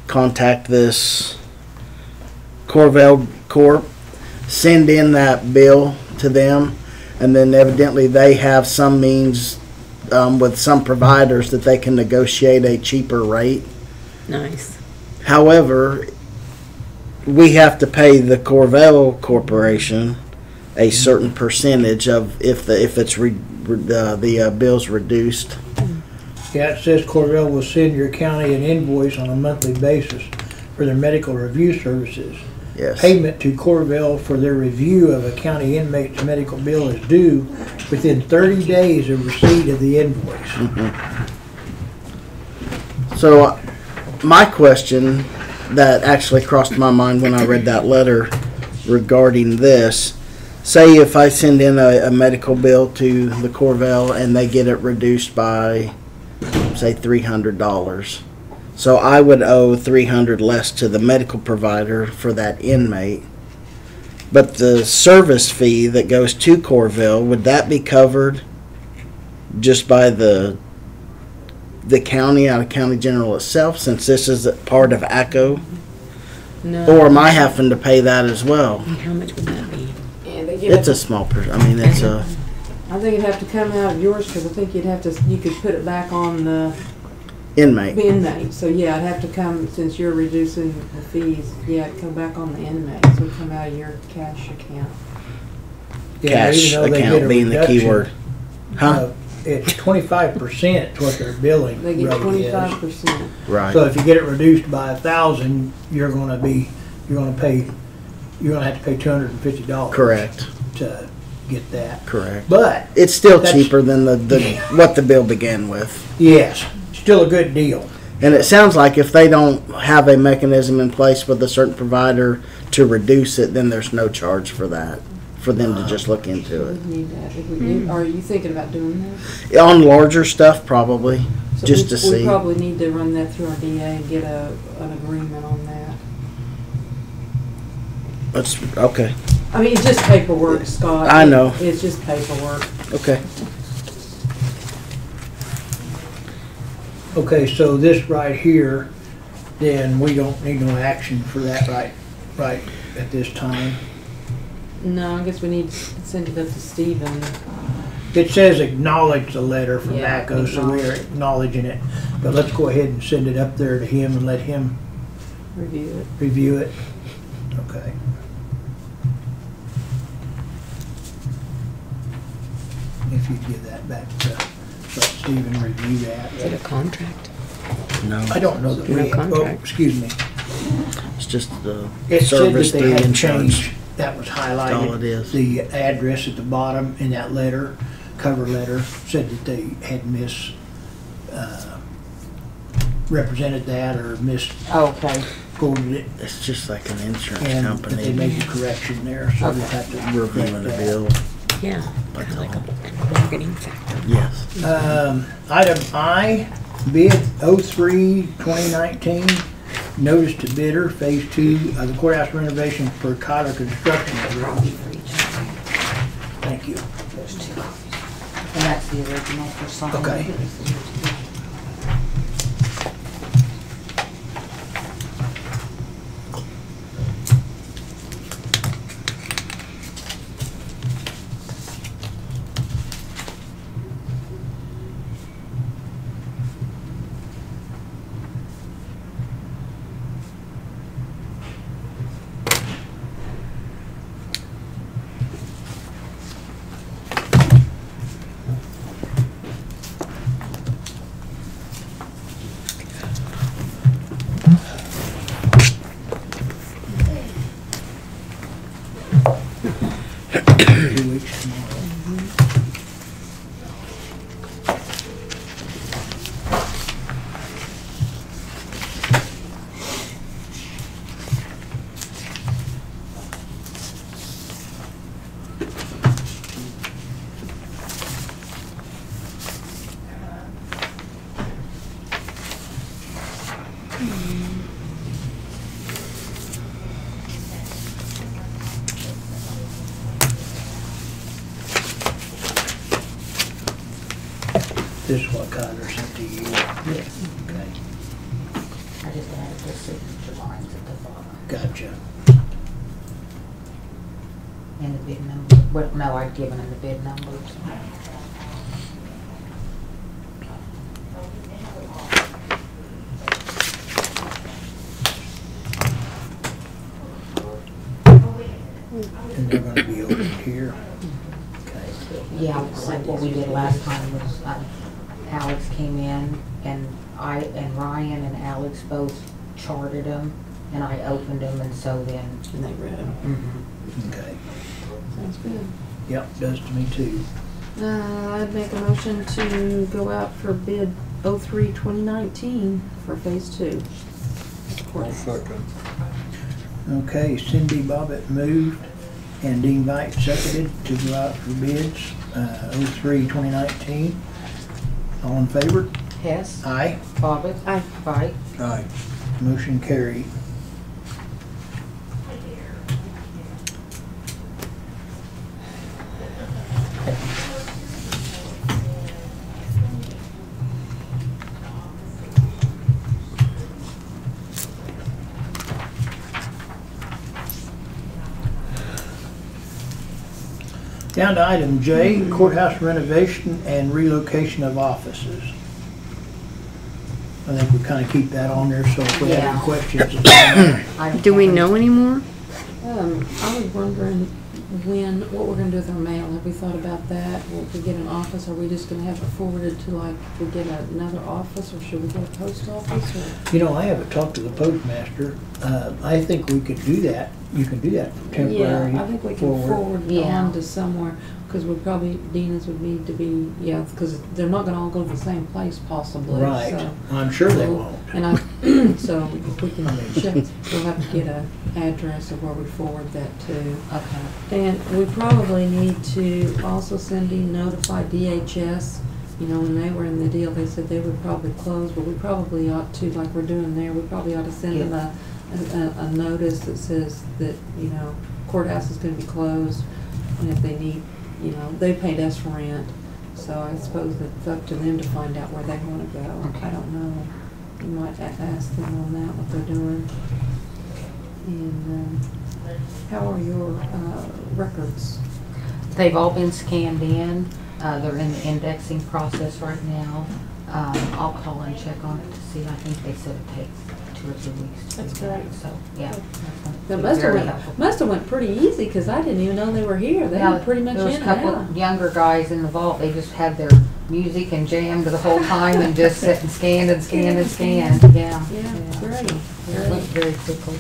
contact this Corville Corp, send in that bill to them, and then evidently they have some means with some providers that they can negotiate a cheaper rate. Nice. However, we have to pay the Corville Corporation a certain percentage of if the bill's reduced. Yeah, it says Corville will send your county an invoice on a monthly basis for their medical review services. Yes. Payment to Corville for their review of a county inmate's medical bill is due within 30 days of receipt of the invoice. So, my question that actually crossed my mind when I read that letter regarding this, say if I send in a medical bill to the Corville and they get it reduced by, say, $300. So I would owe $300 less to the medical provider for that inmate. But the service fee that goes to Corville, would that be covered just by the county, out of County General itself, since this is a part of ACO? No. Or am I having to pay that as well? How much would that be? Yeah, they give It's it- a small I mean, it's a I think it'd have to come out of yours because I think you could put it back on the inmate. inmate. So yeah, it'd have to come, since you're reducing the fees, yeah, it'd come back on the inmate. So it'd come out of your cash account. Yeah, cash even though they get account a being the reduction, key word. Huh? It's 25% what their billing They get rate is. 25%. Right. So if you get it reduced by 1,000, you're gonna have to pay $250. Correct. To get that. Correct. But, It's still That's- cheaper than the what the bill began with. yes, still a good deal. And it sounds like if they don't have a mechanism in place with a certain provider to reduce it, then there's no charge for that, for them to just look into it. We need that. Are you thinking about doing that? On larger stuff, probably, So just we- to see. We probably need to run that through our DA and get an agreement on that. Let's, okay, I mean, it's just paperwork, Scott. I know. It's just paperwork. okay. Okay, so this right here, then we don't need no action for that right at this time. No, I guess we need to send it up to Stephen. It says acknowledge the letter from Yeah, ACO, so we're acknowledge. acknowledging it. But let's go ahead and send it up there to him and let him Review it. review it. Okay. If you give that back to, let Stephen review that. Is it a contract? No, I don't know that No we, oh, contract. excuse me. it's just the It said service that they through had insurance. changed, that was highlighted. That's all it is. The address at the bottom in that letter, cover letter, said that they had represented that or Okay. misquoted it. It's just like an insurance And that they company made the correction there, so we have to reviewing correct a that. bill. Yeah. That's Kind of like all. a bargaining factor. Yes. Item I, bid 03-2019, notice to bidder, phase 2 of the courthouse renovation for Kyler Construction Group. Thank you. There's two copies. And that's the original for signing. Okay. This is what Kyler sent to you. Yes. Okay, I just added the signature lines at the bottom. gotcha. And the bid number. Well, no, I'd given him the bid numbers. And they're gonna be over here. Okay. Yeah, like what we did last time was Alex came in and Ryan and Alex both charted them and I opened them and so then. And they read them. Okay. Sounds good. Yep, does to me too. I'd make a motion to go out for bid 03-2019 for phase 2. I'll second. Okay, Cindy Bobbitt moved and Dean Veit seconded to go out for bids, 03-2019. All in favor? Hess, Aye. Bobbit, Vite. Aye. Motion carried. Down to item J, courthouse renovation and relocation of offices. I think we kind of keep that on there, so if we have any Yeah. questions. Do we know anymore? I was wondering, what we're gonna do with our mail. Have we thought about that? Will we get an office? Are we just gonna have it forwarded to, like, we get another office, or should we get a post office, or? You know, I haven't talked to the postmaster. I think we could do that. You can do that for temporary. Yeah, I think we can forward Yeah. on to somewhere, because we probably, Dina's would need to be, yeah, because they're not gonna all go to the same place possibly, Right. so. I'm sure they won't. And so if we can check, we'll have to get a address of where we forward that to. Okay. And we probably need to also notify DHS. You know, when they were in the deal, they said they would probably close, but we probably ought to, like we're doing there, we probably ought to send them a notice that says that, you know, courthouse is gonna be closed, and if they need, you know, they paid us for rent, so I suppose it's up to them to find out where they wanna go. Okay. I don't know. You might ask them on that, what they're doing. And, how are your, records? They've all been scanned in. They're in the indexing process right now. I'll call and check on it to see. I think they said it takes 2 or 3 weeks. That's great. So, yeah. That That's very must helpful. have went pretty easy, because I didn't even know they were here. They were pretty much There was in a and couple out. of younger guys in the vault. They just had their music and jammed the whole time and just sat and scanned and scanned and scanned. Yeah. Yeah, great. It went very quickly.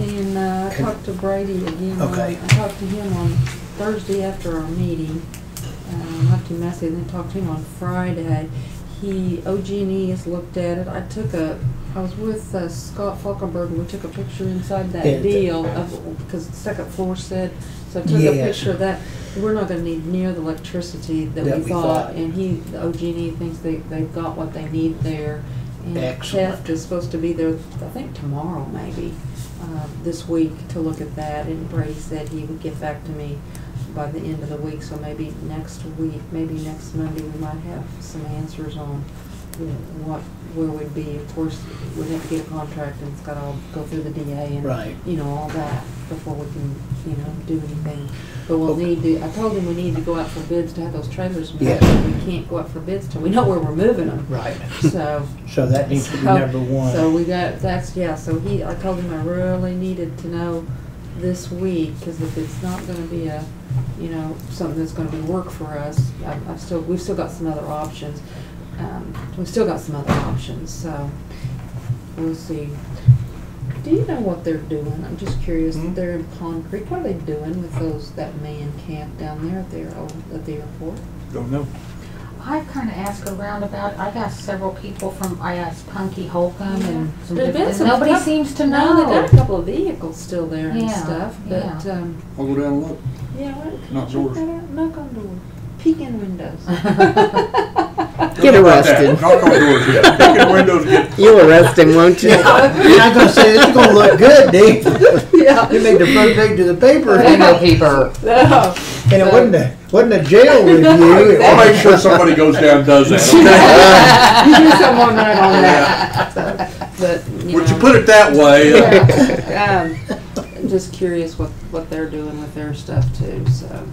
And I talked to Brady again. Okay. I talked to him on Thursday after our meeting. Left him a message, and then talked to him on Friday. OG&E has looked at it. I was with Scott Falkenberg, and we took a picture inside that deal because the second floor said, so I took a picture of that. We're not gonna need near the electricity that we thought, and the OG&E thinks they've got what they need there. And Excellent. Test is supposed to be there, I think tomorrow maybe, this week to look at that, and Brady said he would get back to me by the end of the week, so maybe next week, maybe next Monday, we might have some answers on where we'd be. Of course, we'd have to get a contract, and it's got to all go through the DA and, Right. you know, all that before we can, you know, do anything. But we'll need to, I told him we need to go out for bids to have those trailers moved. Yes. We can't go out for bids till we know where we're moving them. Right. So. So that needs to be number one. So we got, so I told him I really needed to know this week, because if it's not gonna be a, you know, something that's gonna be work for us, we've still got some other options. So we'll see. Do you know what they're doing? I'm just curious. They're in Pond Creek. What are they doing with that man camp down there at the airport? Don't know. I've kind of asked around about, I've asked several people I asked Punky Holcomb and some There's been different, some nobody stuff- seems to No, know. they got a couple of vehicles still there and Yeah, stuff, but, yeah. I'll go down and look. yeah, well, Not check doors. that out. Knock on door. Peek in windows. Get How about that? arrested. Knock on doors, yeah. Pick in windows, get. You'll arrest him, won't you? I'm gonna say this is gonna look good, Dave. Yeah. You made the front page to the paper, I know people. No. and it wasn't a jail review. I'll make sure somebody goes down and does that. You do some more night on that. So, but, Would you know, put it that way? I'm just curious what they're doing with their stuff too, so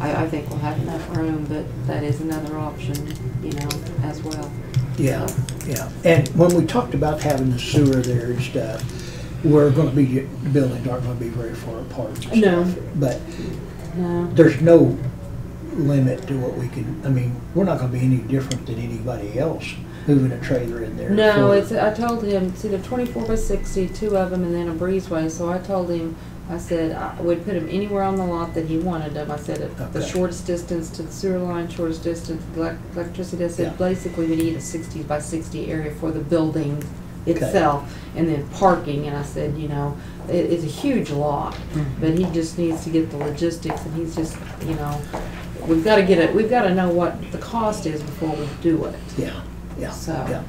I think we'll have enough room, but that is another option, you know, as well. Yeah, yeah. And when we talked about having the sewer there and stuff, the buildings aren't gonna be very far apart and No. stuff. But No. there's no limit to what we can, we're not gonna be any different than anybody else moving a trailer in there. No, I told him, it's either 24 by 60, 2 of them, and then a breezeway, so I told him, I said, I would put him anywhere on the lot that he wanted them. I said, at the Okay. shortest distance to the sewer line, shortest distance to electricity. I said, Yeah. basically, we need a 60 by 60 area for the building itself, and then parking, and I said, you know, it's a huge lot, but he just needs to get the logistics, and he's just, you know, we've got to know what the cost is before we do it. Yeah, yeah, So. yeah.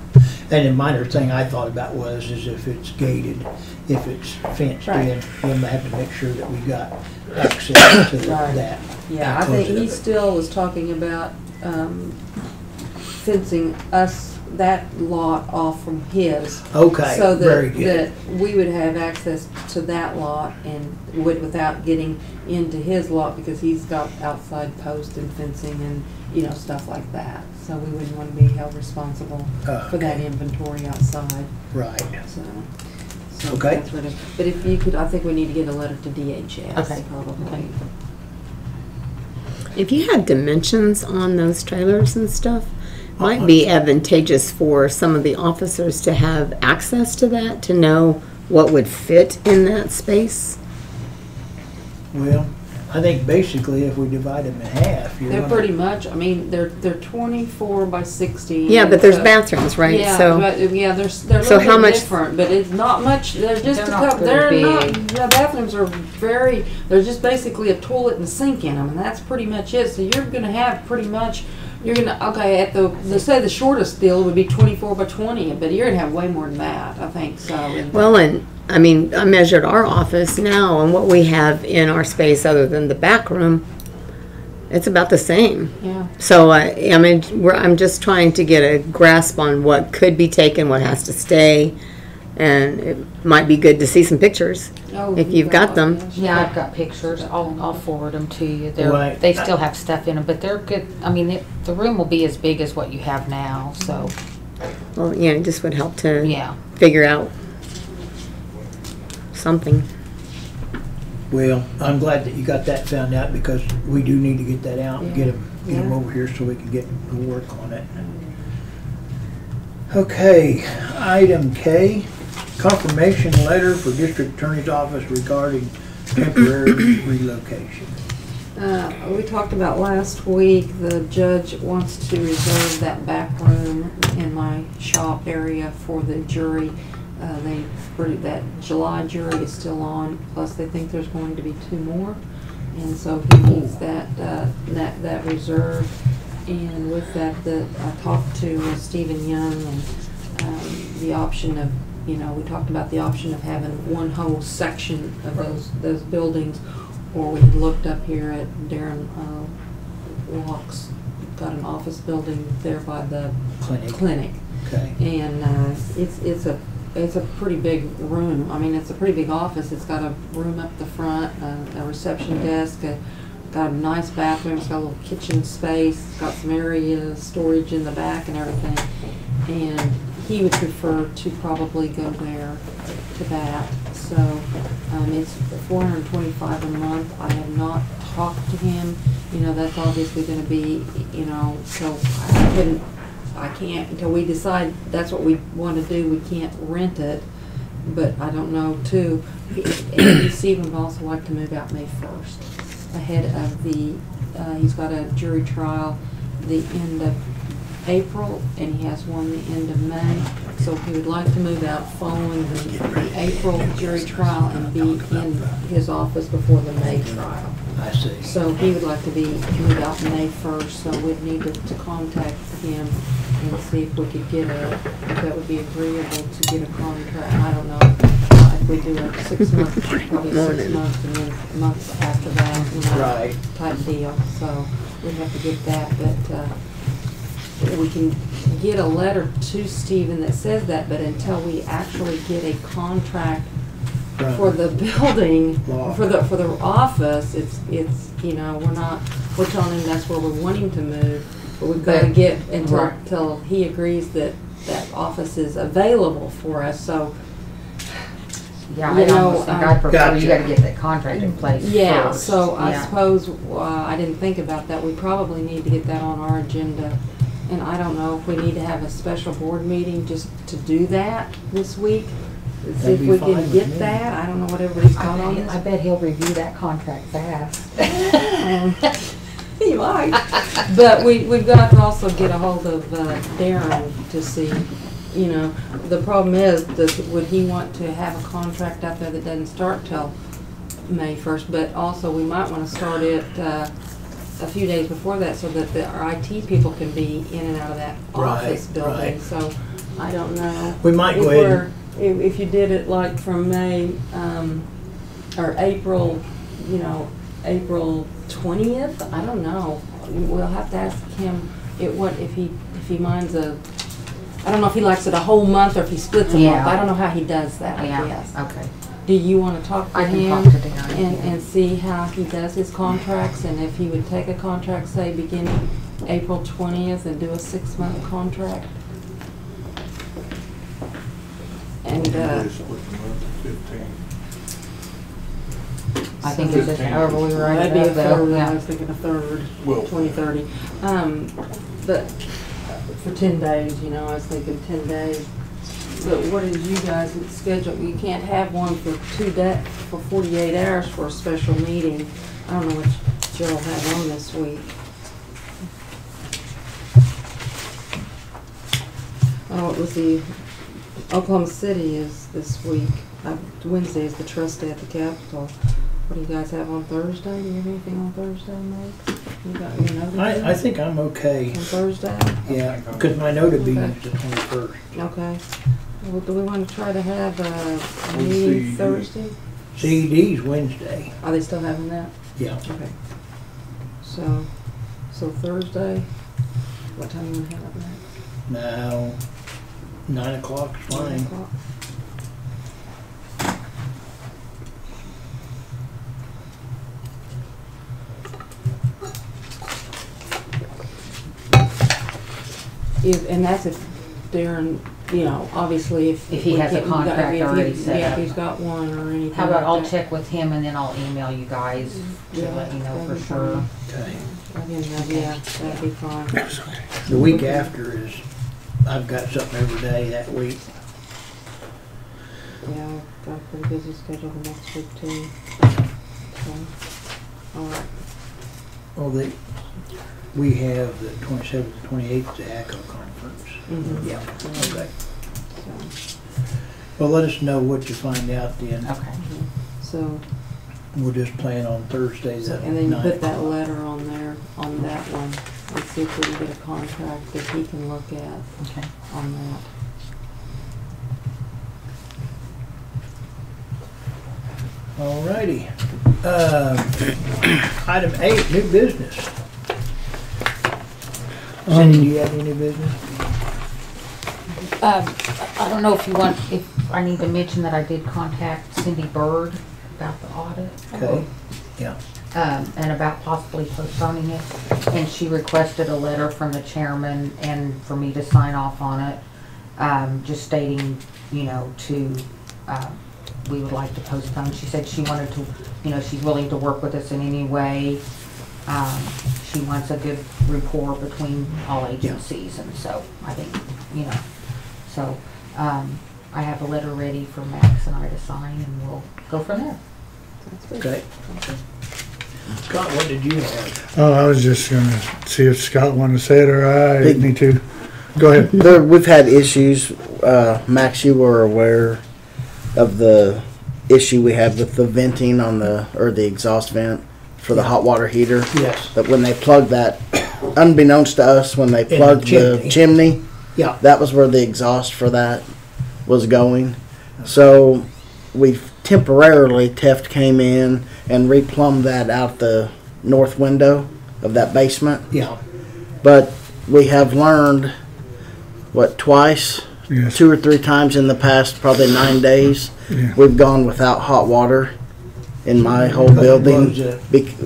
And the minor thing I thought about is if it's gated, if it's fenced in, we'll have to make sure that we got access to Right. that. Yeah, I think he still was talking about fencing that lot off from his. Okay, So very good. that we would have access to that lot and without getting into his lot, because he's got outside posts and fencing and, you know, stuff like that. So we wouldn't want to be held responsible for that inventory outside. Right. So Okay. that's what but if you could, I think we need to get a letter to DHS. Okay. Probably. If you had dimensions on those trailers and stuff, might be advantageous for some of the officers to have access to that, to know what would fit in that space. Well, I think basically if we divide them in half, you're They're gonna- pretty much, I mean, they're 24 by 60. Yeah, but there's So- bathrooms, right? Yeah, So, but, yeah, they're a So little how bit much- different, but it's not much. They're just They're a not couple. very They're not. big. The bathrooms are very. They're just basically a toilet and a sink in them, and that's pretty much it. So you're gonna have pretty much. You're gonna at the say the shortest deal would be 24 by 20, but you're gonna have way more than that, I think. So. well, and I mean, I measured our office now and what we have in our space other than the back room. It's about the same. Yeah. So, I mean, I'm just trying to get a grasp on what could be taken, what has to stay, and it might be good to see some pictures. Oh, If you've got them. Yeah, I've got pictures. I'll forward them to you. Right. They still have stuff in them, but they're good. I mean, the room will be as big as what you have now, so, Well, yeah, it just would help to yeah. figure out something. Well, I'm glad that you got that found out because we do need to get that out and get them Yeah. over here so we can get to work on it. Okay, item K, confirmation letter for District Attorney's Office regarding temporary relocation. We talked about last week, the judge wants to reserve that back room in my shop area for the jury. That July jury is still on, plus they think there's going to be 2 more. And so he needs that reserved. And with that, I talked to Stephen Young and the option of, we talked about the option of having one whole section of those buildings, or we looked up here at Darren Walk's, got an office building there by the clinic. Okay. And it's a pretty big room. I mean, it's a pretty big office. It's got a room up the front, a reception desk, got a nice bathroom. It's got a little kitchen space. It's got some area storage in the back and everything. And he would prefer to probably go there to that. So it's $425 a month. I have not talked to him. That's obviously going to be, so I can't, until we decide that's what we want to do, we can't rent it. But I don't know, too. Stephen would also like to move out May 1st, ahead of he's got a jury trial the end of April, and he has one the end of May. So he would like to move out following the April jury trial and be in his office before the May trial. I see. So he would like to move out May 1st, so we'd need to contact him and see if we could if that would be agreeable to get a contract. I don't know if we do a 6 months, probably 6 months and then months after that, Right. type deal. So we'd have to get that, but we can get a letter to Stephen that says that, but until we actually get a contract for the building, for the office, we're telling him that's where we're wanting to move, but we've got to get until he agrees that office is available for us. So Yeah, I almost think I prefer Gotcha. you gotta get that contract in place yeah, first. so I Yeah. suppose I didn't think about that. We probably need to get that on our agenda. And I don't know if we need to have a special board meeting just to do that this week. See That'd if be we fine can with get me. that. I don't know what everybody's got on I bet he'll review that contract fast. He might. But we've got to also get a hold of Darren to see, the problem is, would he want to have a contract out there that doesn't start till May 1st? But also we might want to start it a few days before that so that our IT people can be in and out of that office building. right. So I don't know. We might go ahead If you did it like from May, or April, April 20th, I don't know. We'll have to ask him if he minds I don't know if he likes it a whole month or if he splits a month. I don't know how he does that, I guess. Okay. Do you want to talk to I can him talk to Darren, and see how he does his contracts, and if he would take a contract, say, beginning April 20th and do a 6-month contract? And, I think it's just however we write That'd be it a up though. third, I Yeah. was thinking a third, Well, 2030. But for 10 days, you know, I was thinking 10 days. But what is you guys' schedule? You can't have one for 48 hours for a special meeting. I don't know what y'all have on this week. Oh, it was the Oklahoma City is this week. Wednesday is the trustee at the Capitol. What do you guys have on Thursday? Do you have anything on Thursday, Meg? You got your notice? I think I'm okay. On Thursday? Yeah, because my notice Okay. is the 21st. Okay. Well, do we want to try to have a When's meeting the- Thursday? CED's Wednesday. Are they still having that? Yeah. Okay. So Thursday, what time you want to have that? Now, 9 o'clock's 9 fine. o'clock? And that's if Darren, you know, obviously if If he has a contract if he- already set yeah, up. if he's got one or anything. How about like I'll that. check with him and then I'll email you guys to Yeah, let you know that'd for be sure. fine. Okay. Yeah, that'd be fine. The week after is, I've got something every day that week. Yeah, I've got a pretty busy schedule the next week too. So, all right. Well, we have the 27th, 28th, the ACO conference. Mhm. Yeah, okay. So, Well, let us know what you find out then. Okay. so, We'll just plan on Thursday the and then you 9 put that o'clock. letter on there, on that one, and see if we can get a contract that he can look at Okay. on that. Alrighty. Item 8, new business. Cindy, do you have any new business? I don't know if you want, if I need to mention that I did contact Cindy Bird about the audit. Okay. Yeah. And about possibly postponing it. And she requested a letter from the chairman and for me to sign off on it. Just stating, you know, we would like to postpone. She said she wanted to, you know, she's willing to work with us in any way. She wants a good rapport between all agencies, and so I think, you know, so I have a letter ready for Max and I to sign, and we'll go from there. That's good. Okay. Scott, what did you have? Oh, I was just gonna see if Scott wanted to say it or I Big- need to. Go ahead. We've had issues. Max, you were aware of the issue we had with the venting on the exhaust vent for the hot water heater. Yes. That when they plugged that, unbeknownst to us, when they the plugged the chimney. chimney, Yeah. that was where the exhaust for that was going. So we temporarily, Teft came in and replumbed that out the north window of that basement. Yeah. But we have learned, twice? Yes. 2 or 3 times in the past probably 9 days, Yeah. we've gone without hot water in my whole building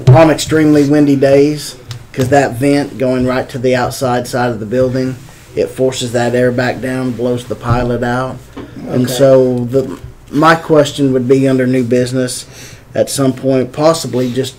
on extremely windy days, because that vent going right to the outside side of the building, it forces that air back down, blows the pilot out. And Okay. so my question would be under new business at some point, possibly just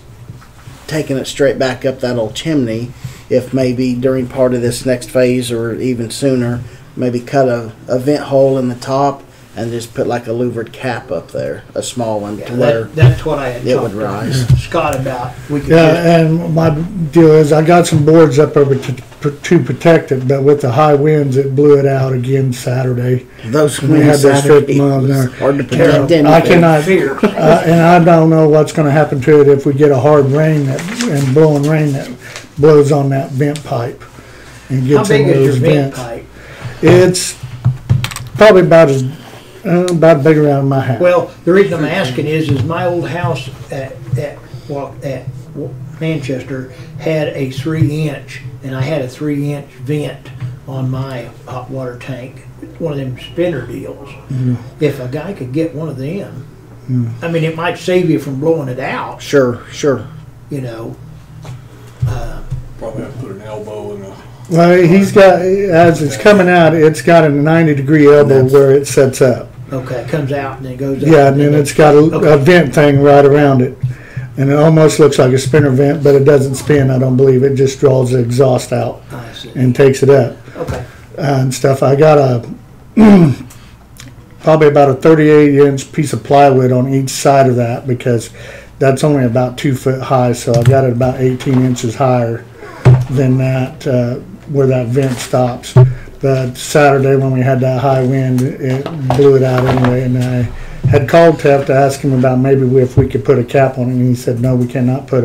taking it straight back up that old chimney, if maybe during part of this next phase or even sooner, maybe cut a vent hole in the top and just put like a louvered cap up there, a small one, to where That's what I had it talked would to rise. Scott about. We could Yeah, just, and my deal is I got some boards up over to protect it, but with the high winds, it blew it out again Saturday. Those We had those Saturday 50 miles an was hour. hard to protect anything. I cannot, fear. and I don't know what's going to happen to it if we get a hard rain and blowing rain that blows on that vent pipe and How gets big in is your those vent vents. pipe? It's probably about big around my house. Well, the reason I'm asking is my old house at Manchester had a 3-inch, and I had a 3-inch vent on my hot water tank, one of them spinner deals. If a guy could get one of them, I mean, it might save you from blowing it out, Sure. you know. Probably have to put an elbow in a. Well, he's got, as it's coming out, it's got a 90-degree elbow where it sets up. Okay, it comes out and then it goes out. Yeah, and then it's got a Okay. vent thing right around it. And it almost looks like a spinner vent, but it doesn't spin, I don't believe. It just draws the exhaust out I see. and takes it up. Okay. And stuff. I got a probably about a 38-inch piece of plywood on each side of that because that's only about 2 foot high. So I got it about 18 inches higher than that where that vent stops. But Saturday when we had that high wind, it blew it out anyway. And I had called Teff to ask him about maybe if we could put a cap on it, and he said no, we cannot put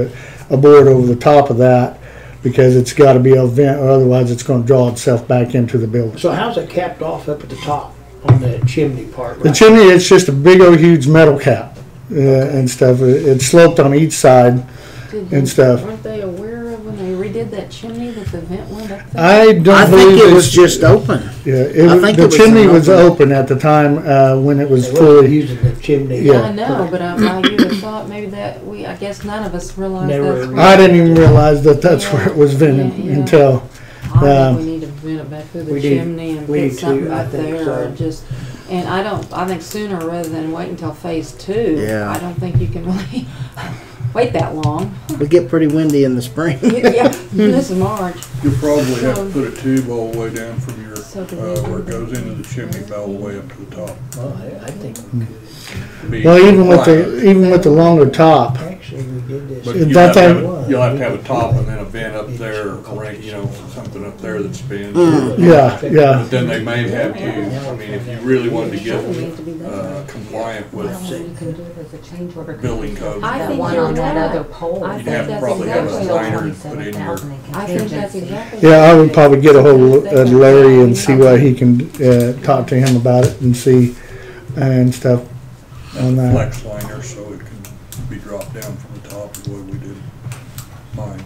a board over the top of that because it's got to be a vent, or otherwise it's going to draw itself back into the building. So how's it capped off up at the top on the chimney part? The chimney, it's just a big old huge metal cap and stuff. It's sloped on each side and stuff. Weren't they aware of when they redid that chimney that the vent went up there? I don't I believe think it was it's- just open. Yeah, I think the it was chimney an was open- open at the time when it was They wasn't fully. using the chimney. Yeah. I know, but I you'd have thought maybe that I guess none of us realized Never that's really- I didn't even realize that that's where it was vented Yeah. until. I think we need to vent it back through the we do. chimney and We put do something too, I up think there so. and just, and I think sooner rather than wait until phase 2. Yeah. I don't think you can really wait that long. We get pretty windy in the spring. Yeah, this is March. You'll probably have to put a tube all the way down from your, So do where it goes into the chimney, all the way up to the top. Well, I think we could. Be Well, even with compliant. the longer top, Actually, we did this. But That you'll have, to thing- have a top and then a vent up there, or, something up there that spins. yeah. But then they may have you, I mean, if you really wanted to get compliant with All you can do is a change order. building code, I That think one you're on that right. other pole. I you'd think have to that's probably have a exactly designer what put in your, I think that's exactly. Yeah, I would probably get a hold of Larry and see what he can talk to him about it and see and stuff on and a that. flex liner, so it can be dropped down from the top the way we did mine.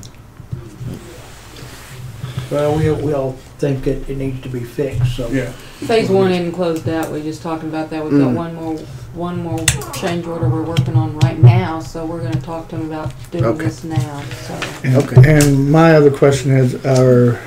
Well, we all think that it needs to be fixed, so. Yeah. Phase 1 isn't closed out. We just talking about that. We've got one more change order we're working on right now, so we're gonna talk to them about doing Okay. this now, so. Okay. And my other question is, I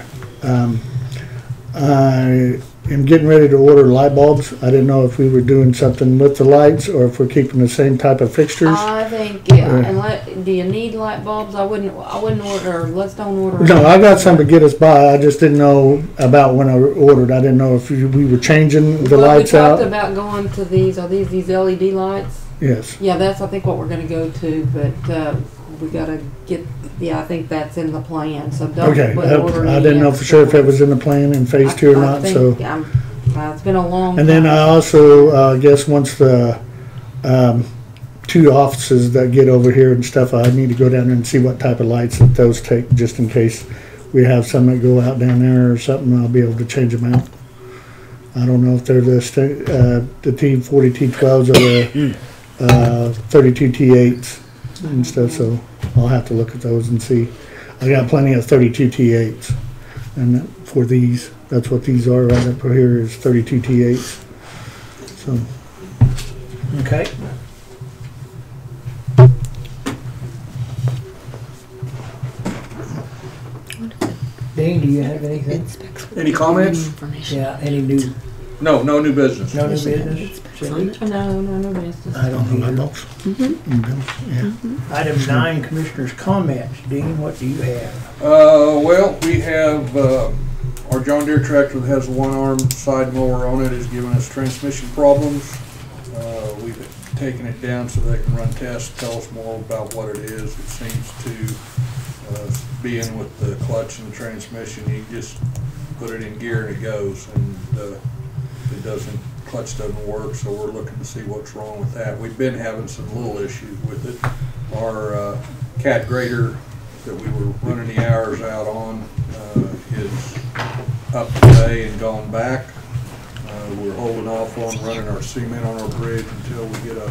am getting ready to order light bulbs. I didn't know if we were doing something with the lights or if we're keeping the same type of fixtures. I think, yeah, Or- and do you need light bulbs? I wouldn't order, let's don't order. No, I got some to get us by. I just didn't know about when I ordered. I didn't know if we were changing the lights We talked out. about going to these LED lights. Yes. Yeah, that's, I think, what we're gonna go to, but, we gotta get, yeah, I think that's in the plan, so don't Okay. order I any didn't know for sure if it was in the plan in phase 2 or I not, think, so. it's been a long time. And then I also, guess once the, 2 offices that get over here and stuff, I need to go down there and see what type of lights that those take, just in case we have some that go out down there or something, I'll be able to change them out. I don't know if they're the T40 T12s or the 32 T8s and stuff, so I'll have to look at those and see. I got plenty of 32 T8s, and for these, that's what these are right up here is 32 T8s. So, Okay. Dean, do you have anything? Any comments? Yeah, any new, No new business. no new business? Cindy? No business. I don't light either. bulbs. Yeah. Item 9, Commissioners' comments. Dean, what do you have? Well, we have, our John Deere tractor that has a one-arm side mower on it is giving us transmission problems. We've taken it down so they can run tests, tell us more about what it is. It seems to be in with the clutch and the transmission. You just put it in gear and it goes, and it doesn't, clutch doesn't work, so we're looking to see what's wrong with that. We've been having some little issues with it. Our cat grader that we were running the hours out on is up today and gone back. We're holding off on running our cement on our bridge until we get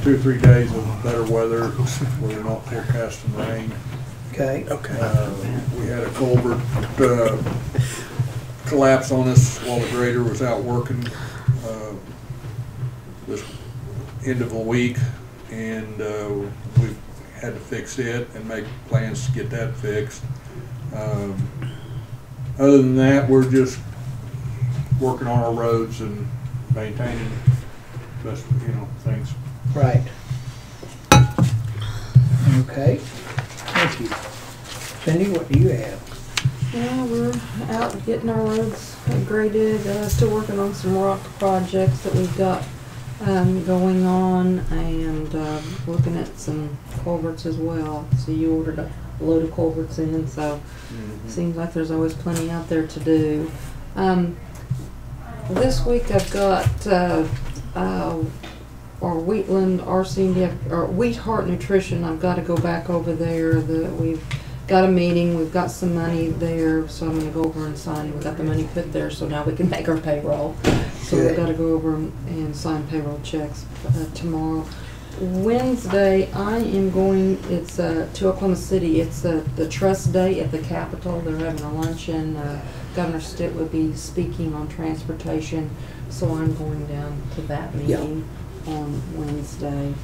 2 or 3 days of better weather where we're not forecasting rain. Okay. We had a culvert collapse on us while the grader was out working this end of the week, and we had to fix it and make plans to get that fixed. Other than that, we're just working on our roads and maintaining best, things. Right. Okay, thank you. Cindy, what do you have? Yeah, we're out getting our roads graded, still working on some rock projects that we've got going on, and looking at some culverts as well. So you ordered a load of culverts in, so seems like there's always plenty out there to do. This week I've got our Wheatland RCNDF, or Wheat Heart Nutrition. I've got to go back over there. We've got a meeting, we've got some money there, so I'm going to go over and sign. We've got the money put there, so now we can make our payroll. So we've got to go over and sign payroll checks tomorrow. Wednesday, I am going, it's to Oklahoma City. It's the Trust Day at the Capitol. They're having a luncheon. Governor Stitt will be speaking on transportation, so I'm going down to that meeting on Wednesday.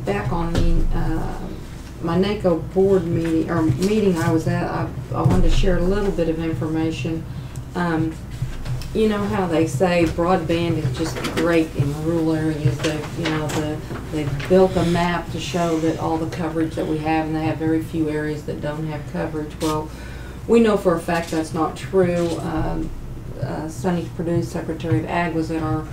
Back on my NACO board meeting I was at, I wanted to share a little bit of information. You know how they say broadband is just great in rural areas. They've built a map to show that all the coverage that we have, and they have very few areas that don't have coverage. Well, we know for a fact that's not true. Sonny Perdue, Secretary of Ag, was at our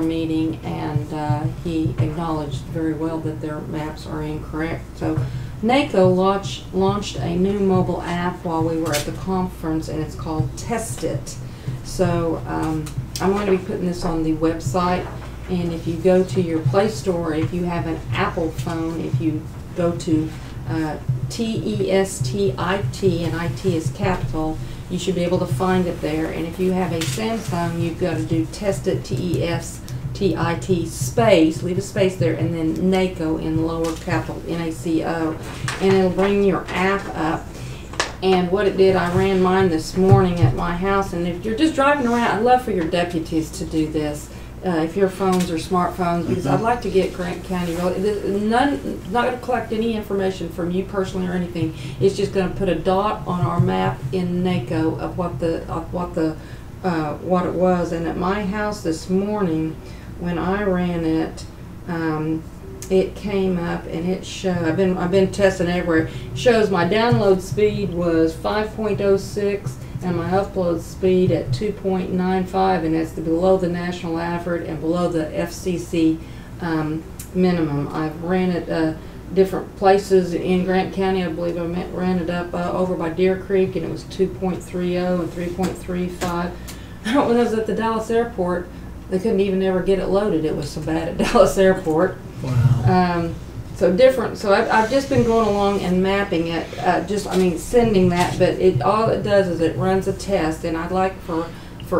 meeting, and he acknowledged very well that their maps are incorrect. So NACO launched a new mobile app while we were at the conference, and it's called Test It. So I'm going to be putting this on the website, and if you go to your Play Store, if you have an Apple phone, if you go to TESTIT, and IT is capital, you should be able to find it there. And if you have a Samsung, you've got to do Test It, TESTIT space, leave a space there, and then NACO in lower capital, NACO, and it'll bring your app up. And what it did, I ran mine this morning at my house, and if you're just driving around, I'd love for your deputies to do this. If your phones are smartphones, because I'd like to get Grant County, not going to collect any information from you personally or anything. It's just going to put a dot on our map in NACO of what it was. And at my house this morning, when I ran it, it came up and it showed. I've been testing everywhere. It shows my download speed was 5.06 and my upload speed at 2.95, and that's below the national average and below the FCC minimum. I've ran it different places in Grant County. I believe I ran it up over by Deer Creek, and it was 2.30 and 3.35. When I was at the Dallas airport, they couldn't even ever get it loaded. It was so bad at Dallas airport. Wow. So different. So I've just been going along and mapping it. Sending that. But all it does is it runs a test, and I'd like for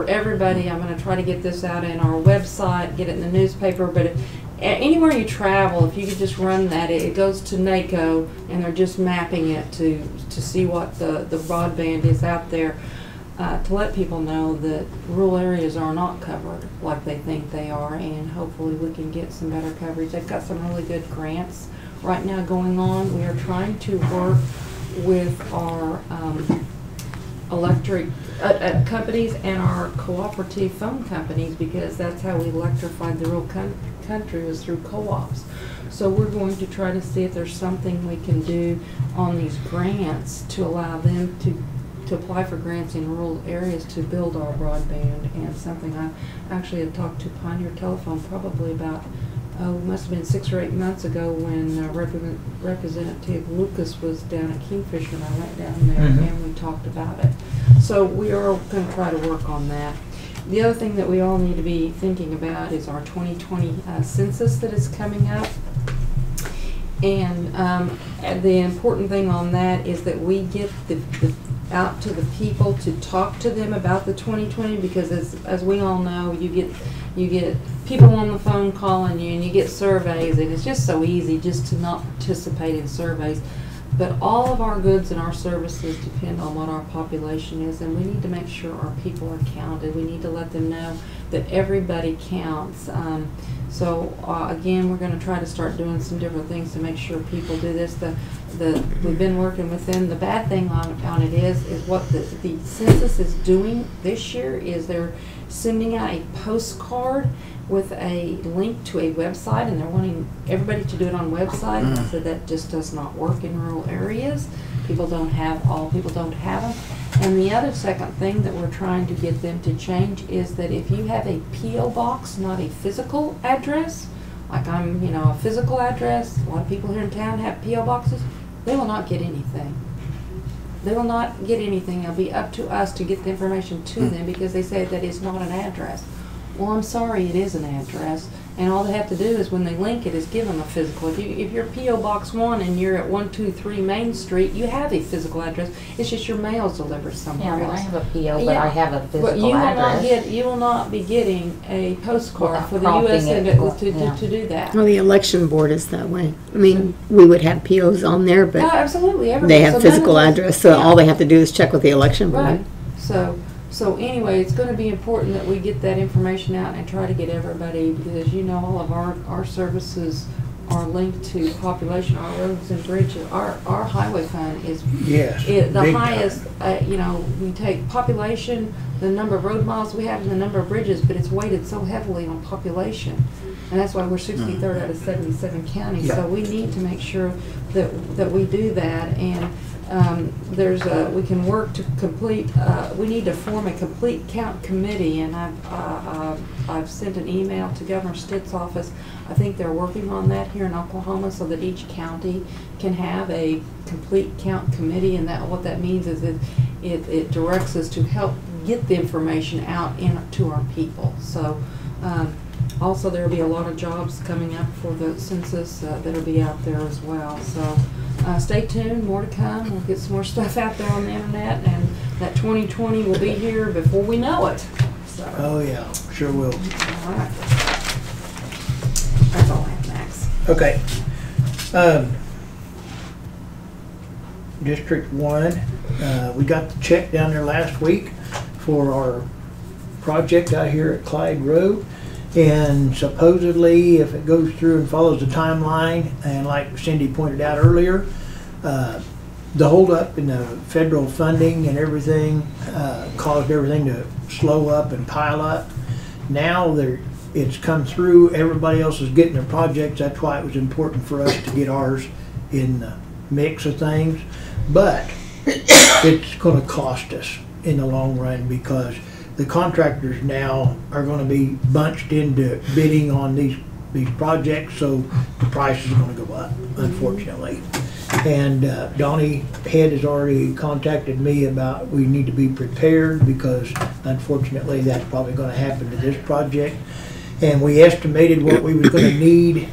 everybody. I'm going to try to get this out in our website, get it in the newspaper. But anywhere you travel, if you could just run that, it goes to NACO, and they're just mapping it to see what the broadband is out there. To let people know that rural areas are not covered like they think they are, and hopefully we can get some better coverage. They've got some really good grants right now going on. We are trying to work with our electric companies and our cooperative phone companies, because that's how we electrified the rural country, was through co-ops. So we're going to try to see if there's something we can do on these grants to allow them to apply for grants in rural areas to build our broadband. And something I actually had talked to Pioneer Telephone probably about, must have been 6 or 8 months ago, when Representative Lucas was down at Kingfisher, and I went down there and we talked about it. So we are going to try to work on that. The other thing that we all need to be thinking about is our 2020 census that is coming up. And the important thing on that is that we get out to the people to talk to them about the 2020, because as we all know, you get people on the phone calling you, and you get surveys, and it's just so easy just to not participate in surveys. But all of our goods and our services depend on what our population is, and we need to make sure our people are counted. We need to let them know that everybody counts. Again, we're going to try to start doing some different things to make sure people do this. We've been working with them. The bad thing on it is what the census is doing this year is they're sending out a postcard with a link to a website, and they're wanting everybody to do it on website. And I said that just does not work in rural areas. People don't have them. And the other second thing that we're trying to get them to change is that if you have a P.O. box, not a physical address, like I'm, a physical address, a lot of people here in town have P.O. boxes, they will not get anything. They will not get anything. It'll be up to us to get the information to them because they say that it's not an address. Well, I'm sorry, it is an address, and all they have to do is when they link it is give them a physical. If you're P.O. Box 1 and you're at 123 Main Street, you have a physical address. It's just your mail's delivered somewhere Yeah, else. I have a P.O., but I have a physical But you address. you will not be getting a postcard Without for the prompting U.S. it, to do that. Well, the election board is that way. I mean, we would have POs on there, No, but absolutely. they have physical address, so yeah. all they have to do is check with the election board. Right. So anyway, it's going to be important that we get that information out and try to get everybody, because as you know, all of our services are linked to population, our roads and bridges. Our highway fund is Yes. the big highest. time. We take population, the number of road miles we have, and the number of bridges, but it's weighted so heavily on population, and that's why we're 63rd out of 77 counties. Yeah. So we need to make sure that we do that, and we can work to complete. We need to form a complete count committee, and I've sent an email to Governor Stitt's office. I think they're working on that here in Oklahoma, so that each county can have a complete count committee, and what that means is it directs us to help get the information out to our people. So. Also, there will be a lot of jobs coming up for the census that'll be out there as well. So stay tuned, more to come. We'll get some more stuff out there on the internet, and that 2020 will be here before we know it. So, Oh, yeah, sure will. all right. That's all I have, Max. Okay. District 1, we got the check down there last week for our project out here at Clyde Road. And supposedly, if it goes through and follows the timeline, and like Cindy pointed out earlier, the holdup in the federal funding and everything caused everything to slow up and pile up. Now it's come through, everybody else is getting their projects. That's why it was important for us to get ours in the mix of things. But it's going to cost us in the long run, because the contractors now are going to be bunched into bidding on these projects, so the price is going to go up, unfortunately. And Donnie Head has already contacted me about we need to be prepared, because unfortunately that's probably going to happen to this project. And we estimated what we was going to need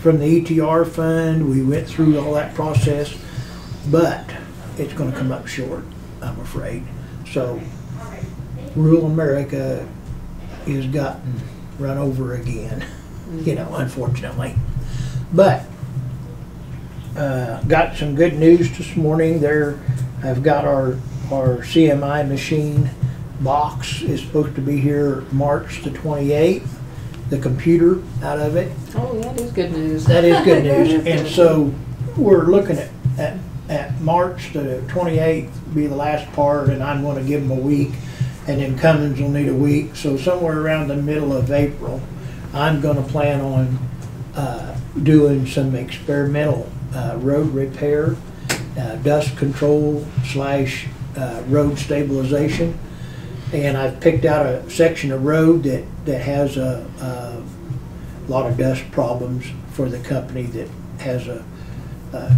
from the ETR fund. We went through all that process, but it's going to come up short, I'm afraid. So rural America is gotten run over again, unfortunately. But got some good news this morning. I've got our CMI machine box is supposed to be here March the 28th. The computer out of it. Oh, that is good news. That is good news. And so we're looking at March the 28th be the last part, and I'm going to give them a week. And then Cummins will need a week. So somewhere around the middle of April, I'm going to plan on doing some experimental road repair, dust control / road stabilization. And I've picked out a section of road that has a lot of dust problems for the company that has a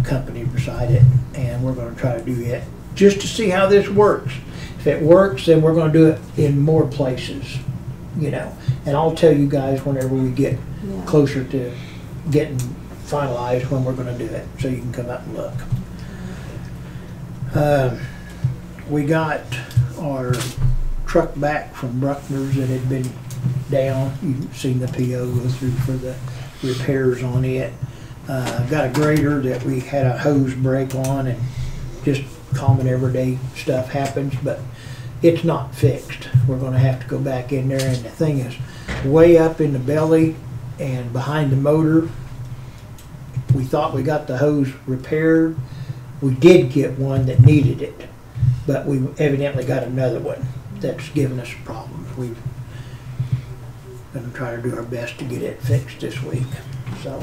company beside it. And we're going to try to do it just to see how this works. If it works, then we're going to do it in more places, And I'll tell you guys whenever we get closer to getting finalized when we're going to do it, so you can come out and look. We got our truck back from Bruckner's that had been down. You've seen the PO go through for the repairs on it. Got a grader that we had a hose break on, and just common everyday stuff happens, but it's not fixed. We're going to have to go back in there, and the thing is way up in the belly and behind the motor. We thought we got the hose repaired. We did get one that needed it, but we evidently got another one that's giving us problems. gonna try to do our best to get it fixed this week, so.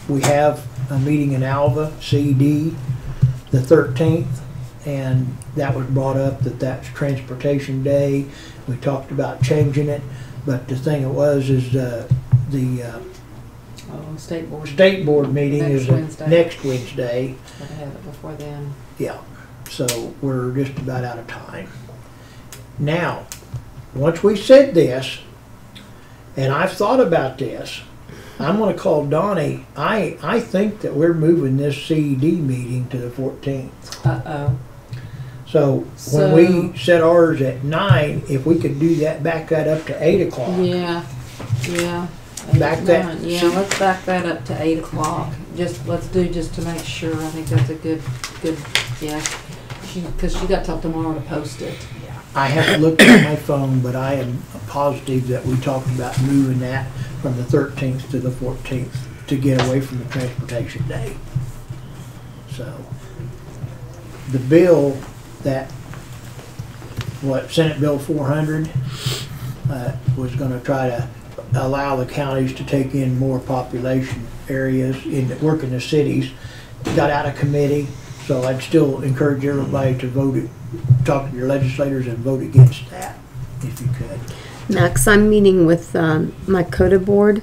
We have a meeting in Alva, CED, the 13th, and that was brought up that that's Transportation Day. We talked about changing it, but the thing it was is the State board meeting Next is Wednesday. next Wednesday. Gotta have it before then. Yeah, so we're just about out of time. Now, once we said this, and I've thought about this, I'm gonna call Donnie. I think that we're moving this CED meeting to the 14th. Uh-oh. So when we set ours at 9, if we could do that, back that up to 8 o'clock. Yeah. Back that- Yeah, let's back that up to 8 o'clock. Let's to make sure. I think that's a good, yeah. Because she got till tomorrow to post it. I haven't looked at my phone, but I am positive that we talked about moving that from the 13th to the 14th to get away from the Transportation Day. So, the bill that, Senate Bill 400, was gonna try to allow the counties to take in more population areas work in the cities, got out of committee, so I'd still encourage everybody to vote it, talk to your legislators and vote against that, if you could. Max, I'm meeting with my CODA board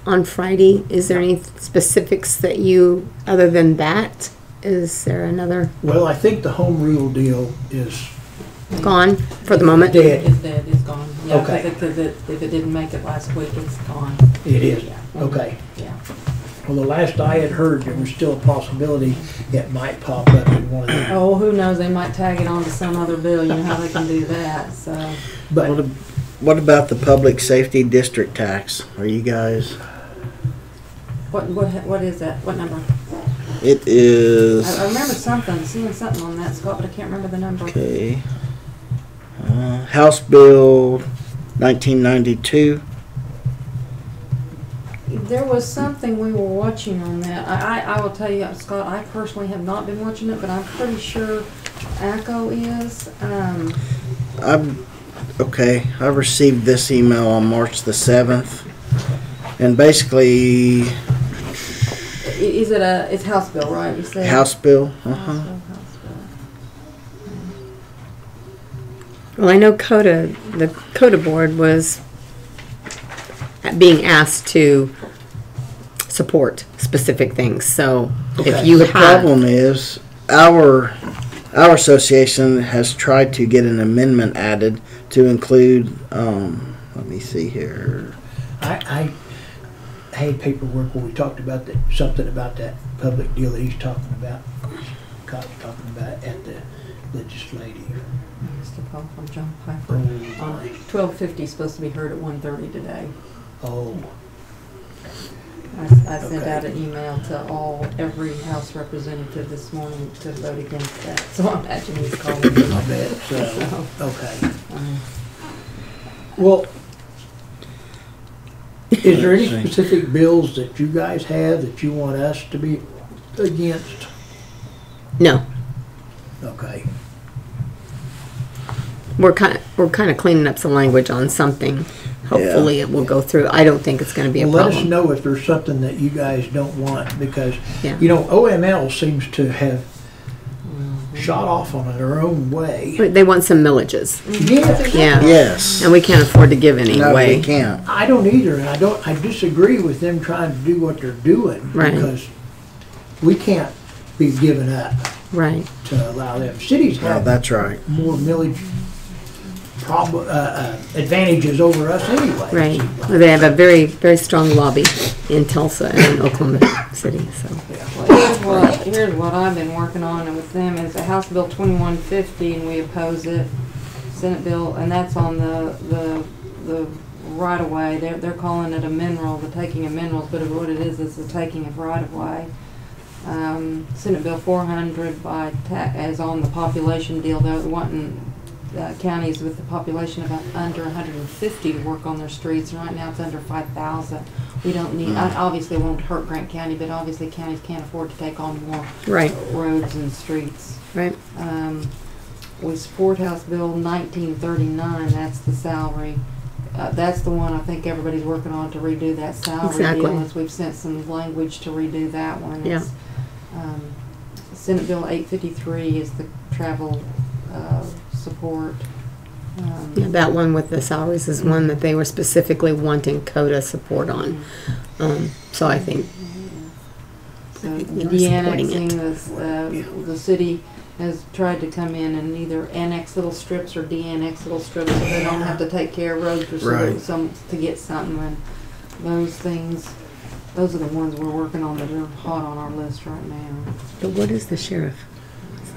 on Friday. Is there any specifics that you, other than that, is there another Well, I think the home rule deal is gone for the moment? dead. It's dead, it's gone. Yeah, Okay. Because if it didn't make it last week, it's gone. It is, Yeah. okay. Yeah. Well, the last I had heard, there was still a possibility it might pop up in one of the, Oh, who knows, they might tag it on to some other bill, you know how they can do that, so. but What about the public safety district tax? Are you guys? What is that? What number? It is. I remember seeing something on that, Scott, but I can't remember the number. Okay. House Bill 1992. There was something we were watching on that. I will tell you, Scott, I personally have not been watching it, but I'm pretty sure ACO is. Okay, I received this email on March the 7th, and basically Is it it's House bill, right? You said House Bill. House bill. Well, I know the CODA board was being asked to support specific things. So if Okay. you The have, problem is our association has tried to get an amendment added to include. Let me see here. I had paperwork where we talked about that, something about that public deal that he's talking about, Scott's talking about at the legislative. Missed a call from John Piper. 12:50 supposed to be heard at 1:30 today. Oh, I sent Okay. out an email to every House representative this morning to vote against that. So I imagine he's calling me. I bet, so, So, okay. Well, is there any specific bills that you guys have that you want us to be against? no, Okay, we're kind of cleaning up some language on something. Hopefully it will go through. I don't think it's going to be a well, let us problem. know if there's something that you guys don't want, because, Yeah. you know, OML seems to have shot off on their own way. They want some millages. Yes. Yeah. Yes. And we can't afford to give any No, away. we can't. I don't either, and I disagree with them trying to do what they're doing. Right. Because we can't be given up Right. to allow them. Cities Well, have that's right. more millage advantages over us anyway. Right. Well, they have a very, very strong lobby in Tulsa and in Oklahoma City. So Well, here's what I've been working on with them is a House Bill 2150, and we oppose it. Senate bill, and that's on the right of way. They're calling it a mineral, the taking of minerals, but what it is the taking of right of way. Senate Bill 400 is on the population deal. They're wanting counties with the population of under 150 to work on their streets, and right now it's under 5,000. We don't need, obviously it won't hurt Grant County, but obviously counties can't afford to take on more right. roads and streets. Right. we support House Bill 1939, that's the salary. That's the one I think everybody's working on to redo that salary Exactly. deal. As we've sent some language to redo that one. Yeah. It's, Senate Bill 853 is the travel support. Yeah, that one with the salaries is one that they were specifically wanting CODA support on. So I think So I think the they were supporting de-annexing, the city has tried to come in and either annex little strips or de-annex little strips so they don't have to take care of roads or Right. to get something. And those things, those are the ones we're working on that are hot on our list right now. But what is the sheriff? It's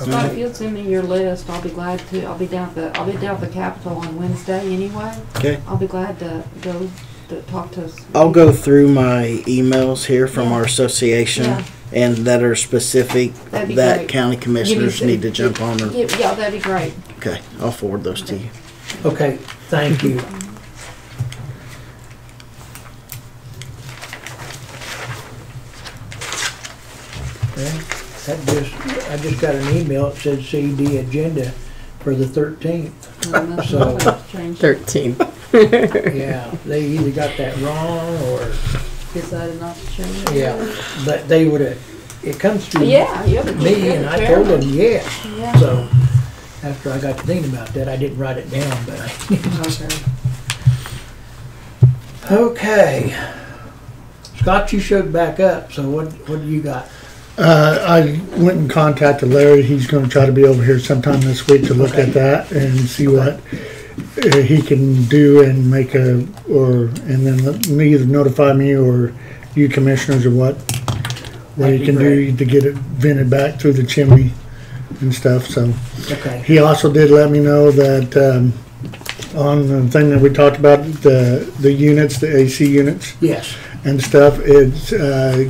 not. Scott, if you'll send me your list, I'll be glad to. I'll be down at the Capitol on Wednesday anyway. Okay. I'll be glad to go to talk to us. I'll go through my emails here from our association Yeah. and that are specific That'd be that great. county commissioners Give me need to jump on. Or, Yeah, that'd be great. okay, I'll forward those to you. Okay, thank you. Well, I just got an email that said CD agenda for the 13th. So, 13. yeah, they either got that wrong or, Decided not to change it. yeah, but they would've, it comes through Yeah, you're the me and I told them yes. Yeah. So, after I got to thinking about that, I didn't write it down, but I. Okay. Okay. Scott, you showed back up, so what do you got? I went and contacted Larry. He's going to try to be over here sometime this week to look at that and see what he can do and make and then either notify me or you commissioners or what That'd he be can do to get it vented back through the chimney and stuff. So Okay. he also did let me know that on the thing that we talked about, the units, the AC units Yes. and stuff, it's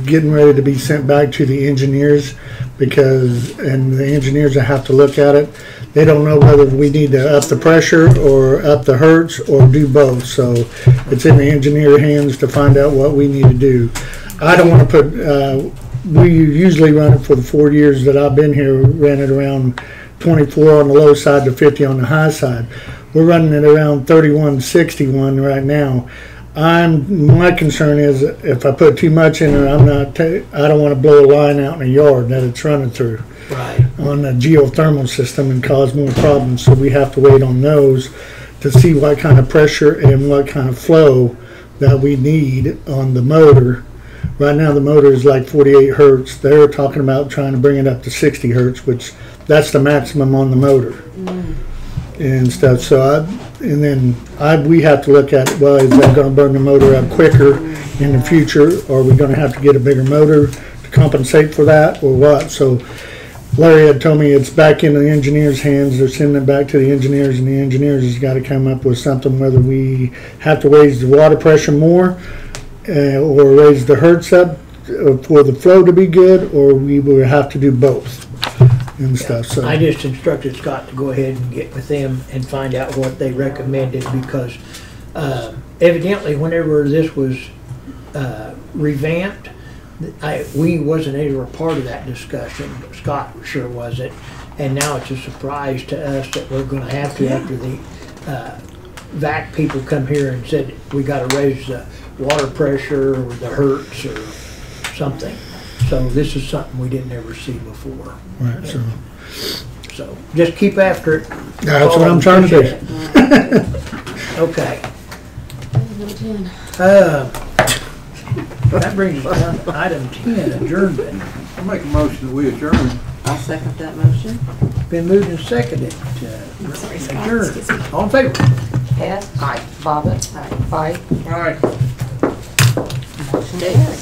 getting ready to be sent back to the engineers and the engineers that have to look at it, they don't know whether we need to up the pressure or up the hertz or do both. So it's in the engineer hands to find out what we need to do. I don't want to put, we usually run it for the 4 years that I've been here, ran it around 24 on the low side to 50 on the high side. We're running it around 3161 right now. My concern is if I put too much in there, I don't want to blow a line out in the yard that it's running through Right. on the geothermal system and cause more problems. So we have to wait on those to see what kind of pressure and what kind of flow that we need on the motor. Right now the motor is like 48 hertz. They're talking about trying to bring it up to 60 hertz, which that's the maximum on the motor. And stuff. So we have to look at, well, is that going to burn the motor up quicker in the future? Or are we going to have to get a bigger motor to compensate for that or what? So Larry had told me it's back in the engineers' hands. They're sending it back to the engineers, and the engineers has got to come up with something, whether we have to raise the water pressure more or raise the hertz up for the flow to be good, or we will have to do both and stuff. So I just instructed Scott to go ahead and get with them and find out what they recommended because evidently whenever this was revamped, we wasn't ever a part of that discussion. Scott sure wasn't. And now it's a surprise to us that we're going to have to after the VAC people come here and said we got to raise the water pressure or the hertz or something. So this is something we didn't ever see before. right, So just keep after it. that's what I'm trying to do. Okay. That brings us down to item 10, adjournment. I'll make a motion that we adjourn. I'll second that motion. Been moved and seconded to adjourn. All in favor? Hess? Aye. Bobbit? Aye. Fight? All right. Motion carries.